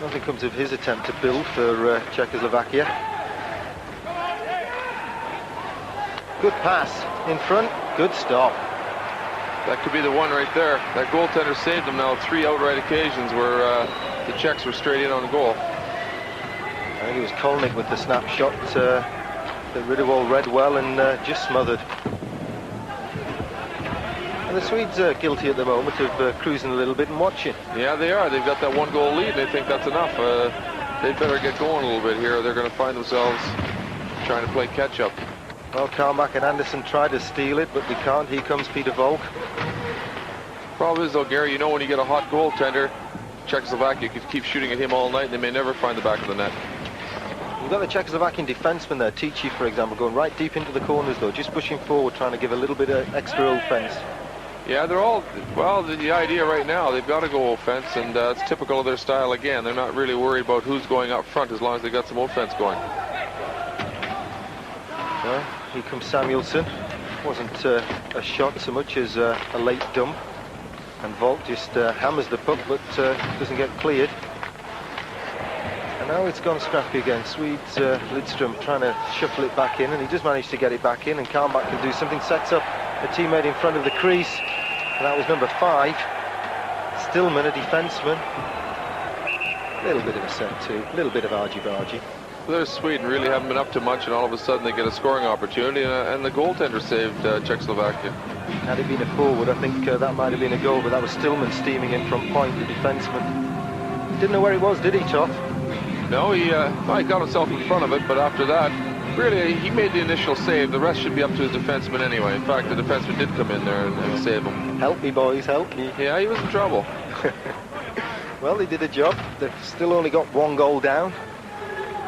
Speaker 1: Nothing comes of his attempt to build for Czechoslovakia. Good pass in front, good stop.
Speaker 2: That could be the one right there. That goaltender saved them now. 3 outright occasions where the Czechs were straight in on goal.
Speaker 1: I think it was Kolnick with the snapshot that Ridderwall read well and just smothered. And the Swedes are guilty at the moment of cruising a little bit and watching.
Speaker 2: Yeah, they are. They've got that 1-goal lead, and they think that's enough. They better get going a little bit here, or they're going to find themselves trying to play catch-up.
Speaker 1: Well, Carmack and Anderson try to steal it, but they can't. Here comes Peter Volk.
Speaker 2: Problem is, though, Gary, when you get a hot goaltender, Czechoslovakia could keep shooting at him all night, and they may never find the back of the net.
Speaker 1: You've got the Czechoslovakian defenseman there, Tichy, for example, going right deep into the corners, though, just pushing forward, trying to give a little bit of extra offense.
Speaker 2: Yeah, they're all, well, the idea right now, they've got to go offense, and it's typical of their style again. They're not really worried about who's going up front as long as they got some offense going.
Speaker 1: Well, here comes Samuelsson. Wasn't a shot so much as a late dump. And Volk just hammers the puck, but doesn't get cleared. And now it's gone scrappy again. Swedes, Lidström trying to shuffle it back in, and he does manage to get it back in, and Carmack can do something, sets up a teammate in front of the crease, and that was number 5. Stillman, a defenseman. A little bit of a set too, a little bit of argy-bargy.
Speaker 2: There's Sweden, really haven't been up to much, and all of a sudden they get a scoring opportunity, and the goaltender saved Czechoslovakia.
Speaker 1: Had it been a forward, I think that might have been a goal, but that was Stillman steaming in from point, the defenseman. Didn't know where he was, did he, Toff?
Speaker 2: No, he got himself in front of it, but after that, really, he made the initial save. The rest should be up to his defenseman anyway. In fact, the defenseman did come in there and save him.
Speaker 1: Help me, boys, help me.
Speaker 2: Yeah, he was in trouble.
Speaker 1: Well, they did a job. They've still only got 1 goal down.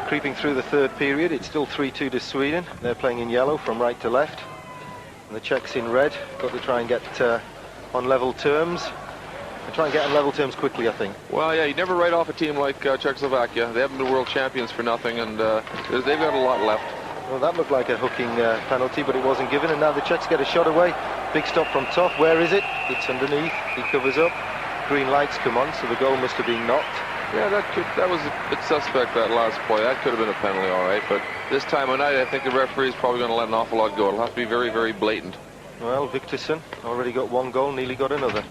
Speaker 1: Creeping through the third period, it's still 3-2 to Sweden. They're playing in yellow from right to left. And the Czechs in red. Got to try and get on level terms. And try and get on level terms quickly, I think.
Speaker 2: Well, yeah, you never write off a team like Czechoslovakia. They haven't been world champions for nothing, and they've got a lot left.
Speaker 1: Well, that looked like a hooking penalty, but it wasn't given. And now the Czechs get a shot away. Big stop from Toff. Where is it? It's underneath. He covers up. Green lights come on, so the goal must have been knocked.
Speaker 2: Yeah, that was a bit suspect, that last play. That could have been a penalty, all right. But this time of night, I think the referee's probably going to let an awful lot go. It'll have to be very, very blatant.
Speaker 1: Well, Victorson already got 1 goal, nearly got another.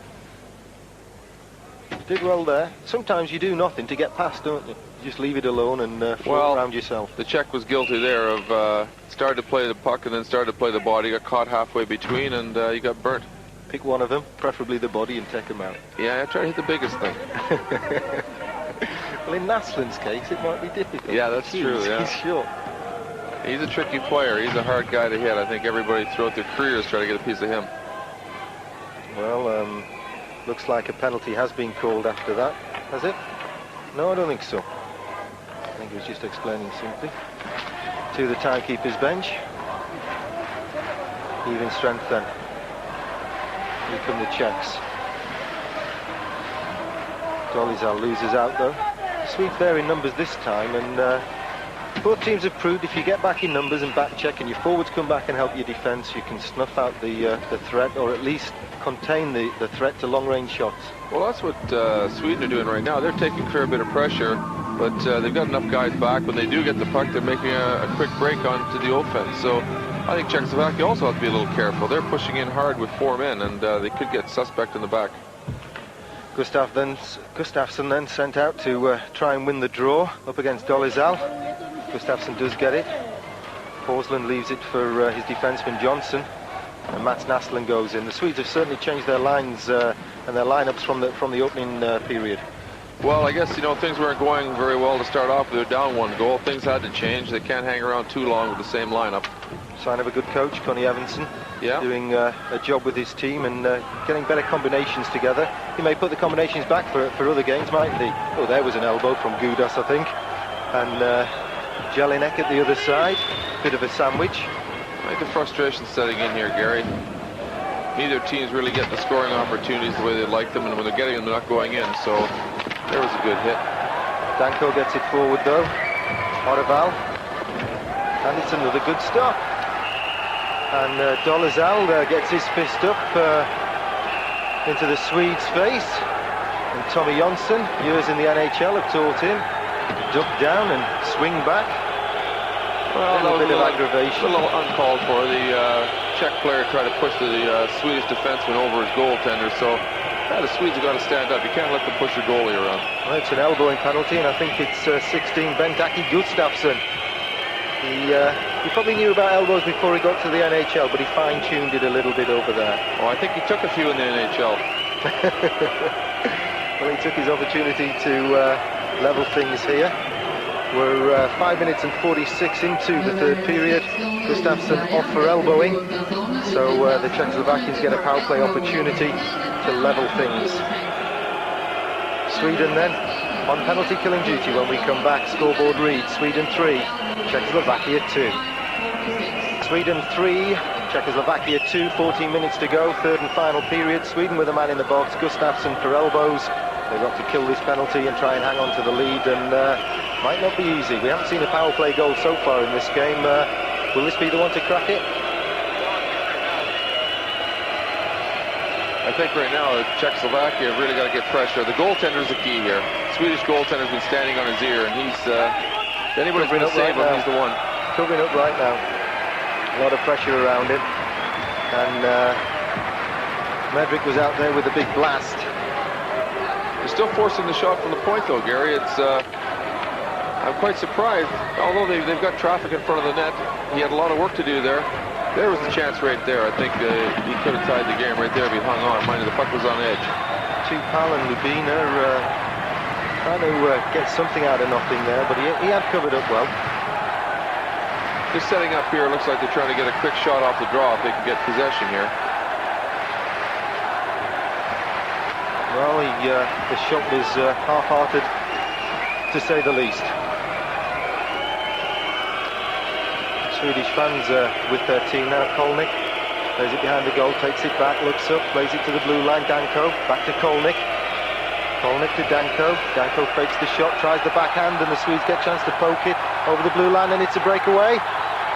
Speaker 1: Did well there. Sometimes you do nothing to get past, don't you? You just leave it alone and float around yourself.
Speaker 2: The Czech was guilty there of started to play the puck and then started to play the body. Got caught halfway between, and he got burnt.
Speaker 1: Pick one of them, preferably the body, and take them out.
Speaker 2: Yeah, I try to hit the biggest thing.
Speaker 1: Well, in Naslund's case, it might be difficult.
Speaker 2: Yeah, that's true, yeah.
Speaker 1: He's short.
Speaker 2: He's a tricky player. He's a hard guy to hit. I think everybody throughout their careers try to get a piece of him.
Speaker 1: Well, looks like a penalty has been called after that. Has it? No, I don't think so. I think he was just explaining something to the timekeeper's bench. Even strength then. Here come the Czechs. Dolizal loses out though. The Swedes there in numbers this time, and both teams have proved if you get back in numbers and back check and your forwards come back and help your defence, you can snuff out the threat, or at least contain the threat to long-range shots.
Speaker 2: Well, that's what Sweden are doing right now. They're taking a fair bit of pressure, but they've got enough guys back. When they do get the puck, they're making a quick break onto the offense. So I think Czechoslovakia also have to be a little careful. They're pushing in hard with 4 men, and they could get suspect in the back.
Speaker 1: Gustafsson then sent out to try and win the draw up against Dolizal. Gustafsson does get it. Horsland leaves it for his defenseman Johnson, and Mats Naslund goes in. The Swedes have certainly changed their lines and their lineups from the opening period.
Speaker 2: Well, I guess, you know, things weren't going very well to start off. They were down 1 goal. Things had to change. They can't hang around too long with the same lineup.
Speaker 1: Sign of a good coach, Connie Evanson, doing a job with his team and getting better combinations together. He may put the combinations back for other games, mightn't he? Oh, there was an elbow from Gudas, I think. And Jelinek at the other side. Bit of a sandwich.
Speaker 2: I think the frustration setting in here, Gary. Neither team's really getting the scoring opportunities the way they'd like them, and when they're getting them, they're not going in. So there was a good hit.
Speaker 1: Danko gets it forward though. Oreval. And it's another good stop. And Dolizal gets his fist up into the Swede's face. And Tommy Jonsson, years in the NHL, have taught him duck down and swing back.
Speaker 2: Well,
Speaker 1: a little bit of aggravation.
Speaker 2: A little uncalled for. The Czech player tried to push the Swedish defenseman over his goaltender, so the Swedes have got to stand up. You can't let them push your goalie around.
Speaker 1: Well, it's an elbowing penalty, and I think it's 16 Bentaki Gustafsson. He probably knew about elbows before he got to the NHL, but he fine-tuned it a little bit over there.
Speaker 2: Oh, I think he took a few in the NHL.
Speaker 1: Well, he took his opportunity to level things here. We're 5 minutes and 46 into the third period. Gustafsson off for elbowing, so the Czechoslovakians get a power play opportunity to level things. Sweden then on penalty killing duty when we come back. Scoreboard reads Sweden 3, Czechoslovakia 2. Sweden 3, Czechoslovakia 2, 14 minutes to go, third and final period. Sweden with a man in the box, Gustafsson for elbows. They've got to kill this penalty and try and hang on to the lead, and might not be easy. We haven't seen a power play goal so far in this game. Will this be the one to crack it?
Speaker 2: I think right now Czechoslovakia have really got to get pressure. The goaltender's the key here. Swedish goaltender's been standing on his ear, and he's anybody's going to save him, he's the one.
Speaker 1: Covering up right now. A lot of pressure around him, and Medrick was out there with a big blast.
Speaker 2: They're still forcing the shot from the point though, Gary. It's I'm quite surprised. Although they've got traffic in front of the net, he had a lot of work to do there. There was the chance right there. I think he could have tied the game right there if he hung on. Mind you, the puck was on edge.
Speaker 1: Tupal and Lubina trying to get something out of nothing there, but he had covered up well.
Speaker 2: Just setting up here, looks like they're trying to get a quick shot off the draw if they can get possession here.
Speaker 1: Well, the shot was half-hearted, to say the least. Swedish fans with their team now. Kolnick plays it behind the goal, takes it back, looks up, plays it to the blue line. Danko back to Kolnick. Kolnick to Danko. Danko fakes the shot, tries the backhand, and the Swedes get a chance to poke it over the blue line, and it's a breakaway.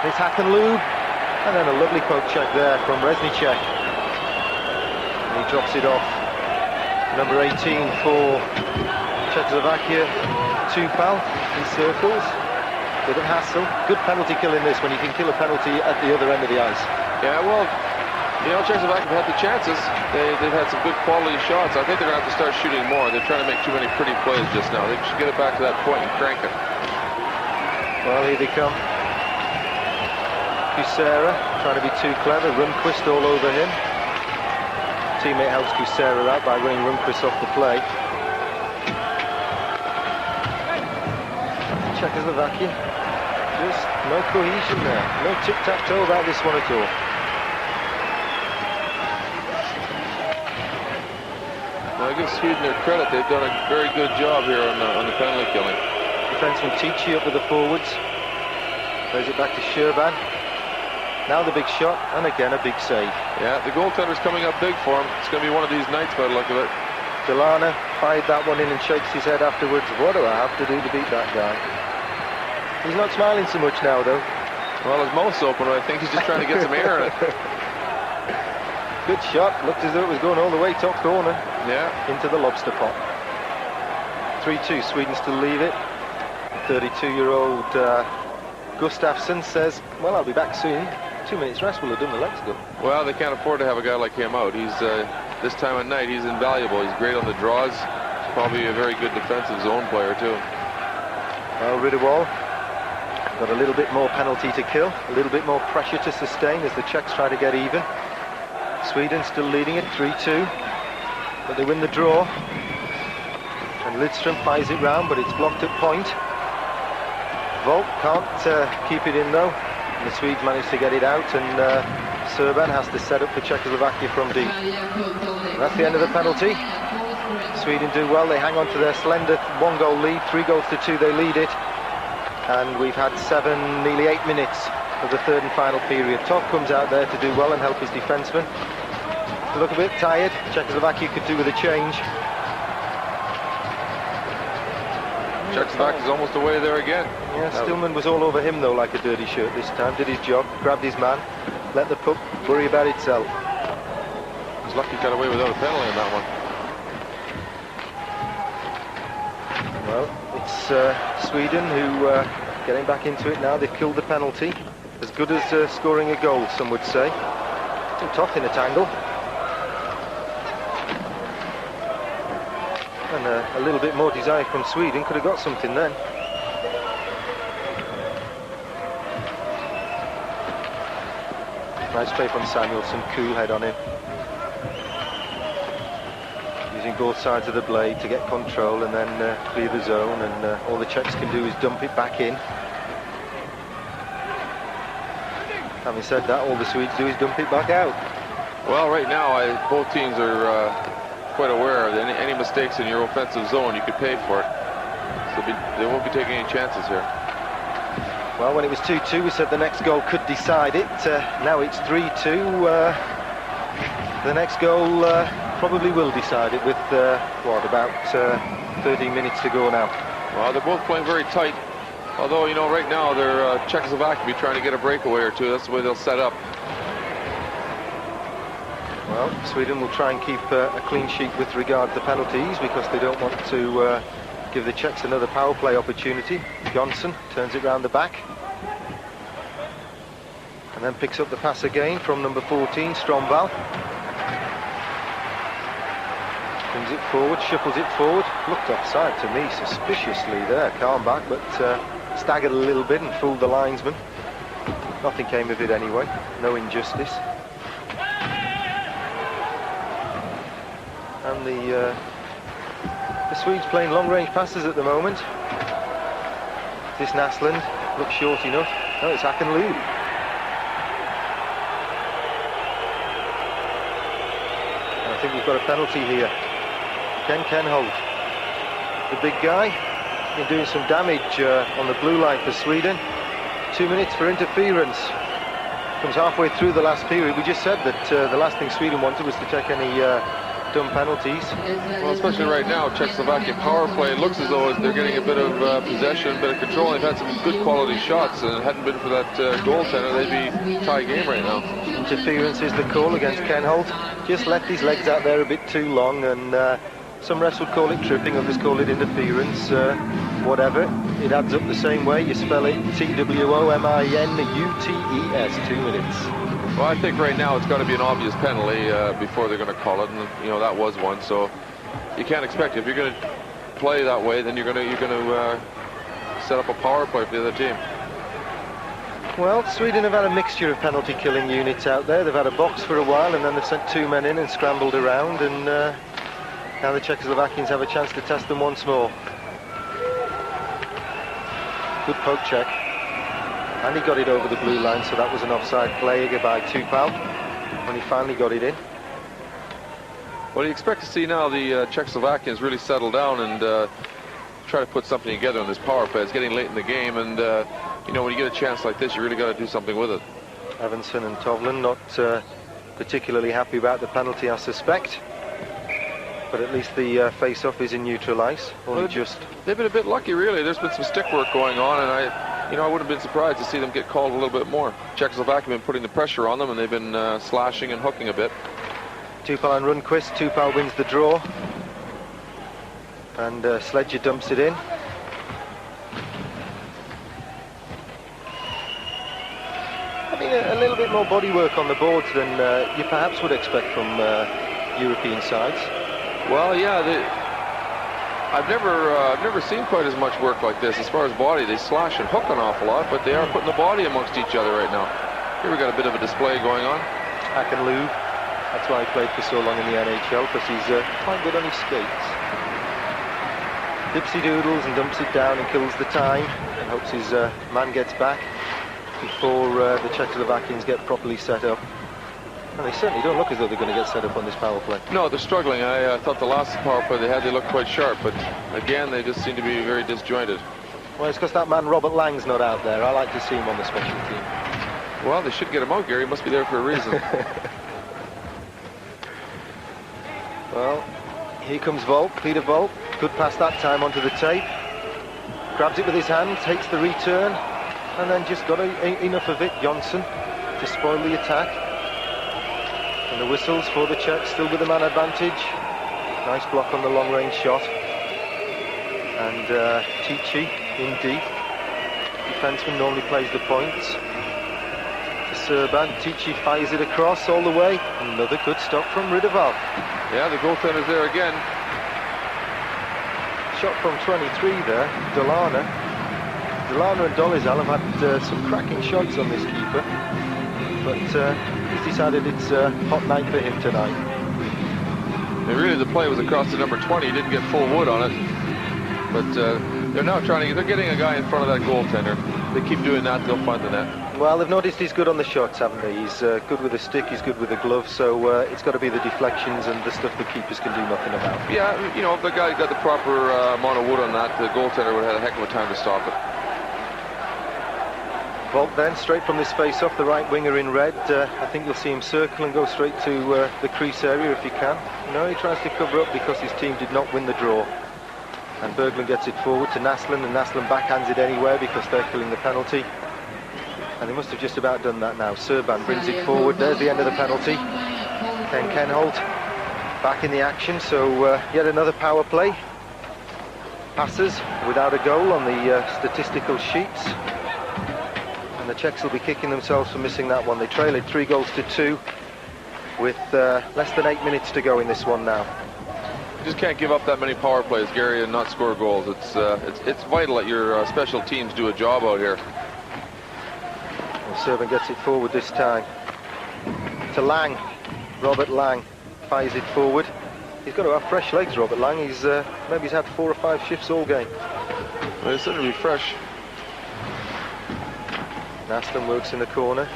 Speaker 1: It's Hakanlub, and then a lovely poke check there from Reznicek. And he drops it off. Number 18 for Czechoslovakia, Tupal in circles. Bit of hassle. Good penalty kill in this, when you can kill a penalty at the other end of the ice.
Speaker 2: Yeah, well, you know, Czechoslovakia have had the chances. They've had some good quality shots. I think they're going to have to start shooting more. They're trying to make too many pretty plays just now. They should get it back to that point and crank it.
Speaker 1: Well, here they come. Kusera trying to be too clever. Rundqvist all over him. Teammate helps Kusera out by running Rundqvist off the play. Czechoslovakia, just no cohesion there. No tic-tac-toe about this one at all.
Speaker 2: Well, I give Sweden their credit. They've done a very good job here on the penalty killing.
Speaker 1: Defenseman Tichy up with the forwards. Plays it back to Sherban. Now the big shot, and again a big save.
Speaker 2: Yeah, the goaltender's coming up big for him. It's going to be one of these nights by the look of it.
Speaker 1: Delana fired that one in and shakes his head afterwards. What do I have to do to beat that guy? He's not smiling so much now, though.
Speaker 2: Well, his mouth's open, but I think he's just trying to get some air in it.
Speaker 1: Good shot. Looked as though it was going all the way top corner.
Speaker 2: Yeah.
Speaker 1: Into the lobster pot. 3-2, Sweden still lead it. 32-year-old Gustafsson says, well, I'll be back soon. 2 minutes rest will have done the legs good.
Speaker 2: Well, they can't afford to have a guy like him out. He's this time of night, he's invaluable. He's great on the draws. He's probably a very good defensive zone player, too.
Speaker 1: Well, Ridderwall got a little bit more penalty to kill, a little bit more pressure to sustain as the Czechs try to get even. Sweden still leading it 3-2, but they win the draw. And Lidström fires it round, but it's blocked at point. Volt can't keep it in though. And the Swedes manage to get it out, and Serban has to set up for Czechoslovakia from deep. And that's the end of the penalty. Sweden do well, they hang on to their slender 1-goal lead, 3-2 they lead it. And we've had nearly 8 minutes of the third and final period. Tov comes out there to do well and help his defenseman. They look a bit tired. Czechoslovakia could do with a change.
Speaker 2: Czechoslovakia's almost away there again.
Speaker 1: Yeah, Stillman was all over him though like a dirty shirt this time. Did his job, grabbed his man, let the puck worry about itself.
Speaker 2: He's lucky he got away without a penalty in that one.
Speaker 1: Well, it's Sweden who getting back into it now. They've killed the penalty. As good as scoring a goal, some would say. Too tough in a tangle. And a little bit more desire from Sweden. Could have got something then. Nice play from Samuelsson. Cool head on him. Using both sides of the blade to get control and then clear the zone, and all the Czechs can do is dump it back in. Having said that, all the Swedes do is dump it back out.
Speaker 2: Well, right now, both teams are quite aware of any mistakes in your offensive zone, you could pay for it. So they won't be taking any chances here.
Speaker 1: Well, when it was 2-2, we said the next goal could decide it. Now it's 3-2. The next goal probably will decide it with, what, about 13 minutes to go now.
Speaker 2: Well, they're both playing very tight. Although, you know, right now they're Czechoslovakia be trying to get a breakaway or two. That's the way they'll set up.
Speaker 1: Well, Sweden will try and keep a clean sheet with regard to penalties because they don't want to give the Czechs another power play opportunity. Johnson turns it round the back. And then picks up the pass again from number 14, Stromval. Brings it forward, shuffles it forward. Looked offside to me suspiciously there. Calmback, but staggered a little bit and fooled the linesman. Nothing came of it anyway. No injustice. And the Swedes playing long-range passes at the moment. This Naslund looks short enough. No, it's Akinlund. I think we've got a penalty here. Ken Kenholt, the big guy, been doing some damage on the blue line for Sweden. 2 minutes for interference. Comes halfway through the last period. We just said that the last thing Sweden wanted was to take any dumb penalties.
Speaker 2: Well, especially right now, Czechoslovakia power play, it looks as though they're getting a bit of possession, a bit of control. They've had some good quality shots, and if it hadn't been for that goaltender, they'd be tie game right now.
Speaker 1: Interference is the call against Kenholt. Just left his legs out there a bit too long, and some refs would call it tripping, others call it interference. Whatever, it adds up the same way. You spell it T-W-O-M-I-N-U-T-E-S, 2 minutes.
Speaker 2: Well, I think right now it's got to be an obvious penalty before they're going to call it, and you know that was one. So you can't expect it. If you're going to play that way, then you're going to set up a power play for the other team.
Speaker 1: Well, Sweden have had a mixture of penalty killing units out there. They've had a box for a while, and then they've sent 2 men in and scrambled around, and now the Czechoslovakians have a chance to test them once more. Good poke check. And he got it over the blue line, so that was an offside play by Tupal when he finally got it in.
Speaker 2: Well, you expect to see now the Czechoslovakians really settle down and try to put something together on this power play. It's getting late in the game, and you know, when you get a chance like this, you really got to do something with it.
Speaker 1: Evanson and Tovlin not particularly happy about the penalty, I suspect. But at least the face-off is in neutral ice.
Speaker 2: They've been a bit lucky, really. There's been some stick work going on, and I wouldn't have been surprised to see them get called a little bit more. Czechoslovakia have been putting the pressure on them, and they've been slashing and hooking a bit.
Speaker 1: Tupal and Rundqvist. Tupal wins the draw, and Sledger dumps it in. I mean, a little bit more body work on the boards than you perhaps would expect from European sides.
Speaker 2: Well, yeah, I've never seen quite as much work like this as far as body. They slash and hook an awful lot, but they are putting the body amongst each other right now. Here we got a bit of a display going on.
Speaker 1: Akinlube, that's why he played for so long in the NHL, because he's quite good on his skates. Dipsy doodles and dumps it down and kills the time and hopes his man gets back before the Czechoslovakians get properly set up. And they certainly don't look as though they're going to get set up on this power play.
Speaker 2: No, they're struggling. I thought the last power play they looked quite sharp, but again, they just seem to be very disjointed.
Speaker 1: Well, it's because that man Robert Lang's not out there. I like to see him on the special team.
Speaker 2: Well, they should get him out, Gary. He must be there for a reason.
Speaker 1: Well, here comes Volk, Peter Volk. Good pass that time onto the tape. Grabs it with his hand, takes the return, and then just got enough of it, Jonsson, to spoil the attack. And the whistles for the Czechs, still with the man advantage. Nice block on the long-range shot. And Tichy in deep. Defenseman normally plays the points. To Serban, Tichy fires it across all the way. Another good stop from Ridoval.
Speaker 2: Yeah, the goaltender's there again.
Speaker 1: Shot from 23 there, Delana. Delana and Dolizal have had some cracking shots on this keeper. But he's decided it's a hot night for him tonight.
Speaker 2: And really, the play was across to number 20. He didn't get full wood on it. But they're now they're getting a guy in front of that goaltender. They keep doing that, they'll find the net.
Speaker 1: Well, they've noticed he's good on the shots, haven't they? He's good with the stick, he's good with the glove, so it's got to be the deflections and the stuff the keepers can do nothing about.
Speaker 2: Yeah, if the guy got the proper amount of wood on that, the goaltender would have had a heck of a time to stop it.
Speaker 1: Volk then, straight from this face-off, the right winger in red. I think you'll see him circle and go straight to the crease area if he can. No, he tries to cover up because his team did not win the draw. And Berglund gets it forward to Naslund, and Naslund backhands it anywhere because they're killing the penalty. And they must have just about done that now. Serban brings it forward. There's the end of the penalty. Ken Kenholt back in the action, so yet another power play. Passes without a goal on the statistical sheets. And the Czechs will be kicking themselves for missing that one. They trail it 3-2 with less than 8 minutes to go in this one now.
Speaker 2: You just can't give up that many power plays, Gary, and not score goals. It's vital that your special teams do a job out here.
Speaker 1: Well, Serban gets it forward this time. To Lang. Robert Lang fires it forward. He's got to have fresh legs, Robert Lang. Maybe he's had 4 or 5 shifts all game.
Speaker 2: Well, he's certainly fresh.
Speaker 1: Naslund works in the corner.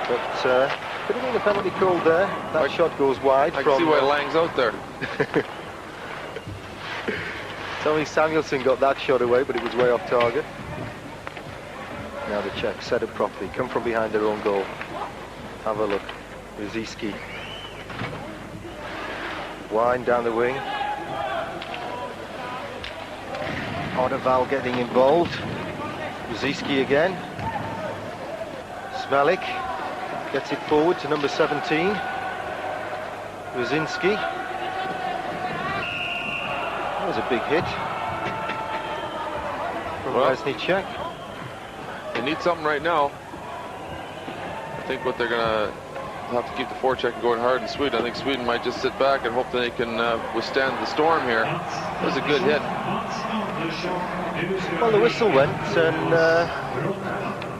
Speaker 1: But could have been a penalty called there. That shot goes wide.
Speaker 2: I can see why Lang's out there.
Speaker 1: Tommy Samuelson got that shot away, but it was way off target. Now the Czechs set it properly. Come from behind their own goal. Have a look. Ruzicki. Wind down the wing. Odeval getting involved. Ruzicki again. Smelik gets it forward to number 17. Ruzinski. That was a big hit from Reznicek.
Speaker 2: They need something right now. I think what they're going to have to keep the forecheck going hard in Sweden. I think Sweden might just sit back and hope that they can withstand the storm here. It was a good hit.
Speaker 1: Well, the whistle went, and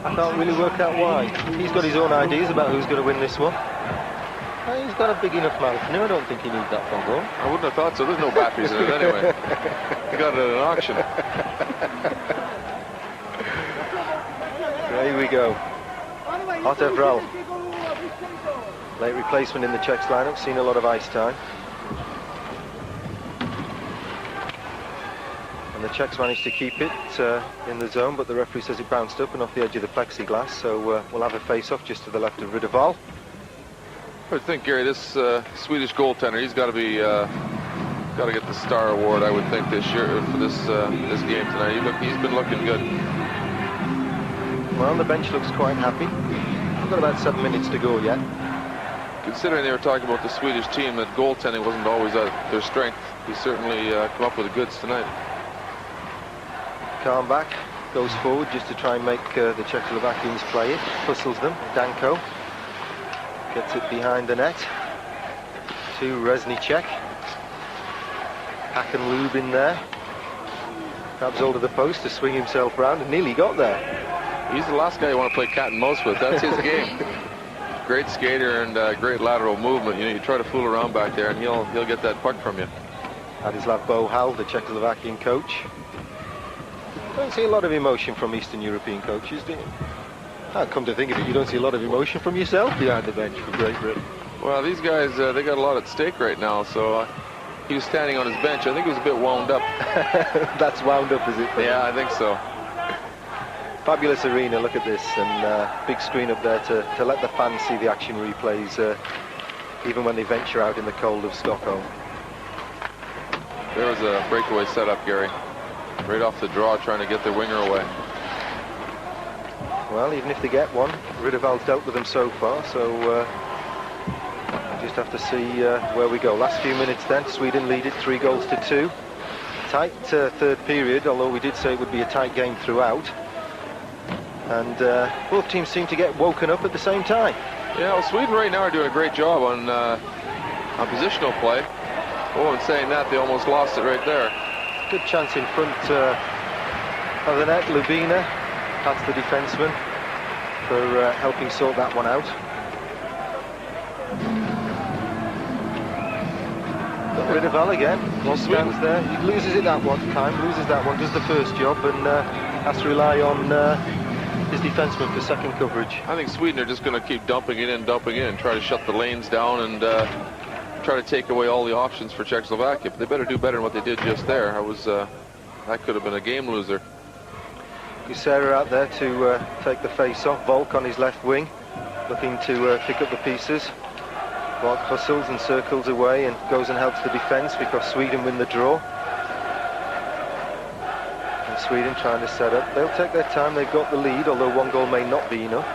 Speaker 1: I can't really work out why. He's got his own ideas about who's going to win this one. He's got a big enough mouth. No, I don't think he needs that from goal.
Speaker 2: I wouldn't have thought so. There's no batteries in it anyway. He got it at an auction.
Speaker 1: There we go. Otevral. Late replacement in the Czechs lineup. Seen a lot of ice time. And the Czechs managed to keep it in the zone, but the referee says it bounced up and off the edge of the plexiglass, so we'll have a face-off just to the left of Rydeval.
Speaker 2: I think, Gary, this Swedish goaltender, he's got to be got to get the Star Award, I would think, this year for this game tonight. He's been looking good.
Speaker 1: Well, the bench looks quite happy. We've got about 7 minutes to go yet.
Speaker 2: Considering they were talking about the Swedish team, that goaltending wasn't always their strength, he certainly come up with the goods tonight.
Speaker 1: Karnbach goes forward just to try and make the Czechoslovakians play it. Hustles them. Danko gets it behind the net to Reznicek. Hakenlub in there. Grabs hold of the post to swing himself round and nearly got there.
Speaker 2: He's the last guy you want to play cat and mouse with. That's his game. Great skater and great lateral movement. You know, you try to fool around back there and he'll get that puck from you.
Speaker 1: Ladislav Bohal, the Czechoslovakian coach. Don't see a lot of emotion from Eastern European coaches, do you? Come to think of it, you don't see a lot of emotion from yourself behind the bench for Great Britain.
Speaker 2: Well, these guys, they got a lot at stake right now, so he was standing on his bench. I think he was a bit wound up.
Speaker 1: That's wound up, is it?
Speaker 2: Yeah, I think so.
Speaker 1: Fabulous arena, look at this, and big screen up there to let the fans see the action replays, even when they venture out in the cold of Stockholm.
Speaker 2: There was a breakaway setup, Gary. Right off the draw, trying to get their winger away.
Speaker 1: Well, even if they get one, Rydeval's dealt with them so far, so just have to see where we go. Last few minutes then, Sweden lead it 3-2. Tight third period, although we did say it would be a tight game throughout. And both teams seem to get woken up at the same time.
Speaker 2: Yeah, well, Sweden right now are doing a great job on positional play. Oh, and saying that, they almost lost it right there.
Speaker 1: Good chance in front of the net. Lubina, that's the defenseman, for helping sort that one out. Got Rydeval again.
Speaker 2: Well,
Speaker 1: Sweden there. He loses it that one time, loses that one, does the first job, and has to rely on his defenseman for second coverage.
Speaker 2: I think Sweden are just going to keep dumping it in, and try to shut the lanes down and try to take away all the options for Czechoslovakia. But they better do better than what they did just there. That could have been a game loser.
Speaker 1: Gusera out there to take the face off. Volk on his left wing, looking to pick up the pieces. Volk hustles and circles away and goes and helps the defence because Sweden win the draw. And Sweden trying to set up. They'll take their time. They've got the lead, although one goal may not be enough.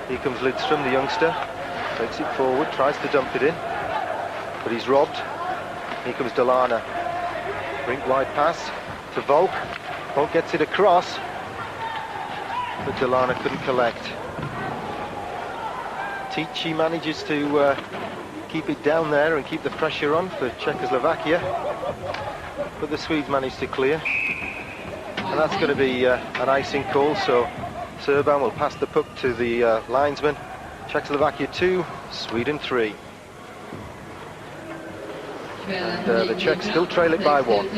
Speaker 1: Here comes Lidström, the youngster. Takes it forward, tries to dump it in, but he's robbed. Here comes Delana. Rink wide pass to Volk. Volk gets it across, but Delana couldn't collect. Tichy manages to keep it down there and keep the pressure on for Czechoslovakia, but the Swedes managed to clear. And that's going to be an icing call, so Serban will pass the puck to the linesman. Czechoslovakia 2, Sweden 3. And the Czechs still trail it by 1.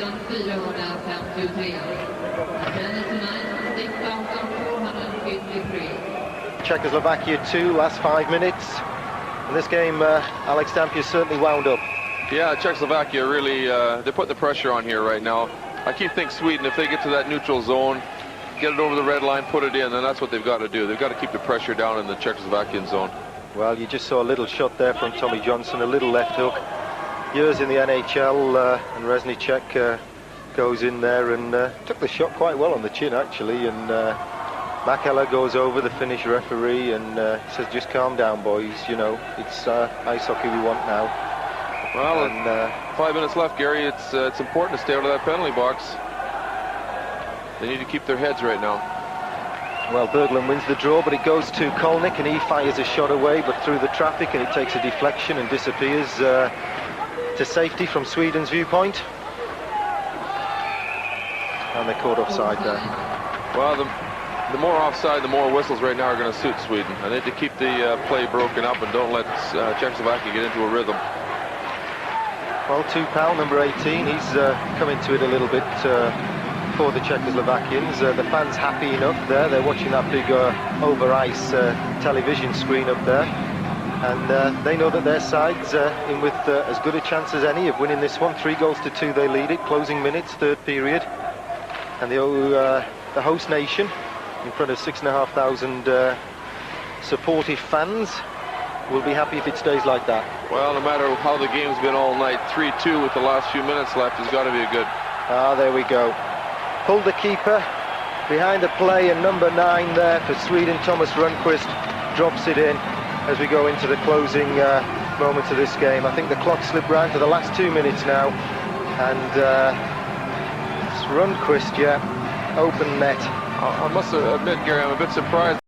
Speaker 1: Czechoslovakia 2, last 5 minutes. In this game, Alex Dampier certainly wound up.
Speaker 2: Yeah, Czechoslovakia really, they're putting the pressure on here right now. I keep thinking Sweden, if they get to that neutral zone, get it over the red line, put it in, and that's what they've got to do. They've got to keep the pressure down in the Czechoslovakian zone.
Speaker 1: Well, you just saw a little shot there from Tommy Johnson, a little left hook. Years in the NHL, and Reznicek goes in there and took the shot quite well on the chin, actually. And Makela goes over, the Finnish referee, and says, just calm down, boys. You know, it's ice hockey we want now.
Speaker 2: Well, and 5 minutes left, Gary. It's important to stay out of that penalty box. They need to keep their heads right now.
Speaker 1: Well, Berglund wins the draw, but it goes to Kolnick, and he fires a shot away, but through the traffic, and it takes a deflection and disappears to safety from Sweden's viewpoint. And they're caught offside there.
Speaker 2: Well, the more offside, the more whistles right now are going to suit Sweden. I need to keep the play broken up and don't let Czechoslovakia get into a rhythm.
Speaker 1: Well, Tupal, number 18, he's come into it a little bit for the Czechoslovakians. The fans happy enough there. They're watching that big over-ice television screen up there. And they know that their side's in with as good a chance as any of winning this one. 3-2 they lead it, closing minutes, third period. And the host nation, in front of 6,500 supportive fans, will be happy if it stays like that.
Speaker 2: Well, no matter how the game's been all night, 3-2 with the last few minutes left has got to be a good.
Speaker 1: Ah, there we go. Pulled the keeper behind the play, and number 9 there for Sweden, Thomas Rundqvist, drops it in as we go into the closing moments of this game. I think the clock slipped round to the last 2 minutes now, and it's Rundqvist, yeah, open net.
Speaker 2: I must admit, Gary, I'm a bit surprised.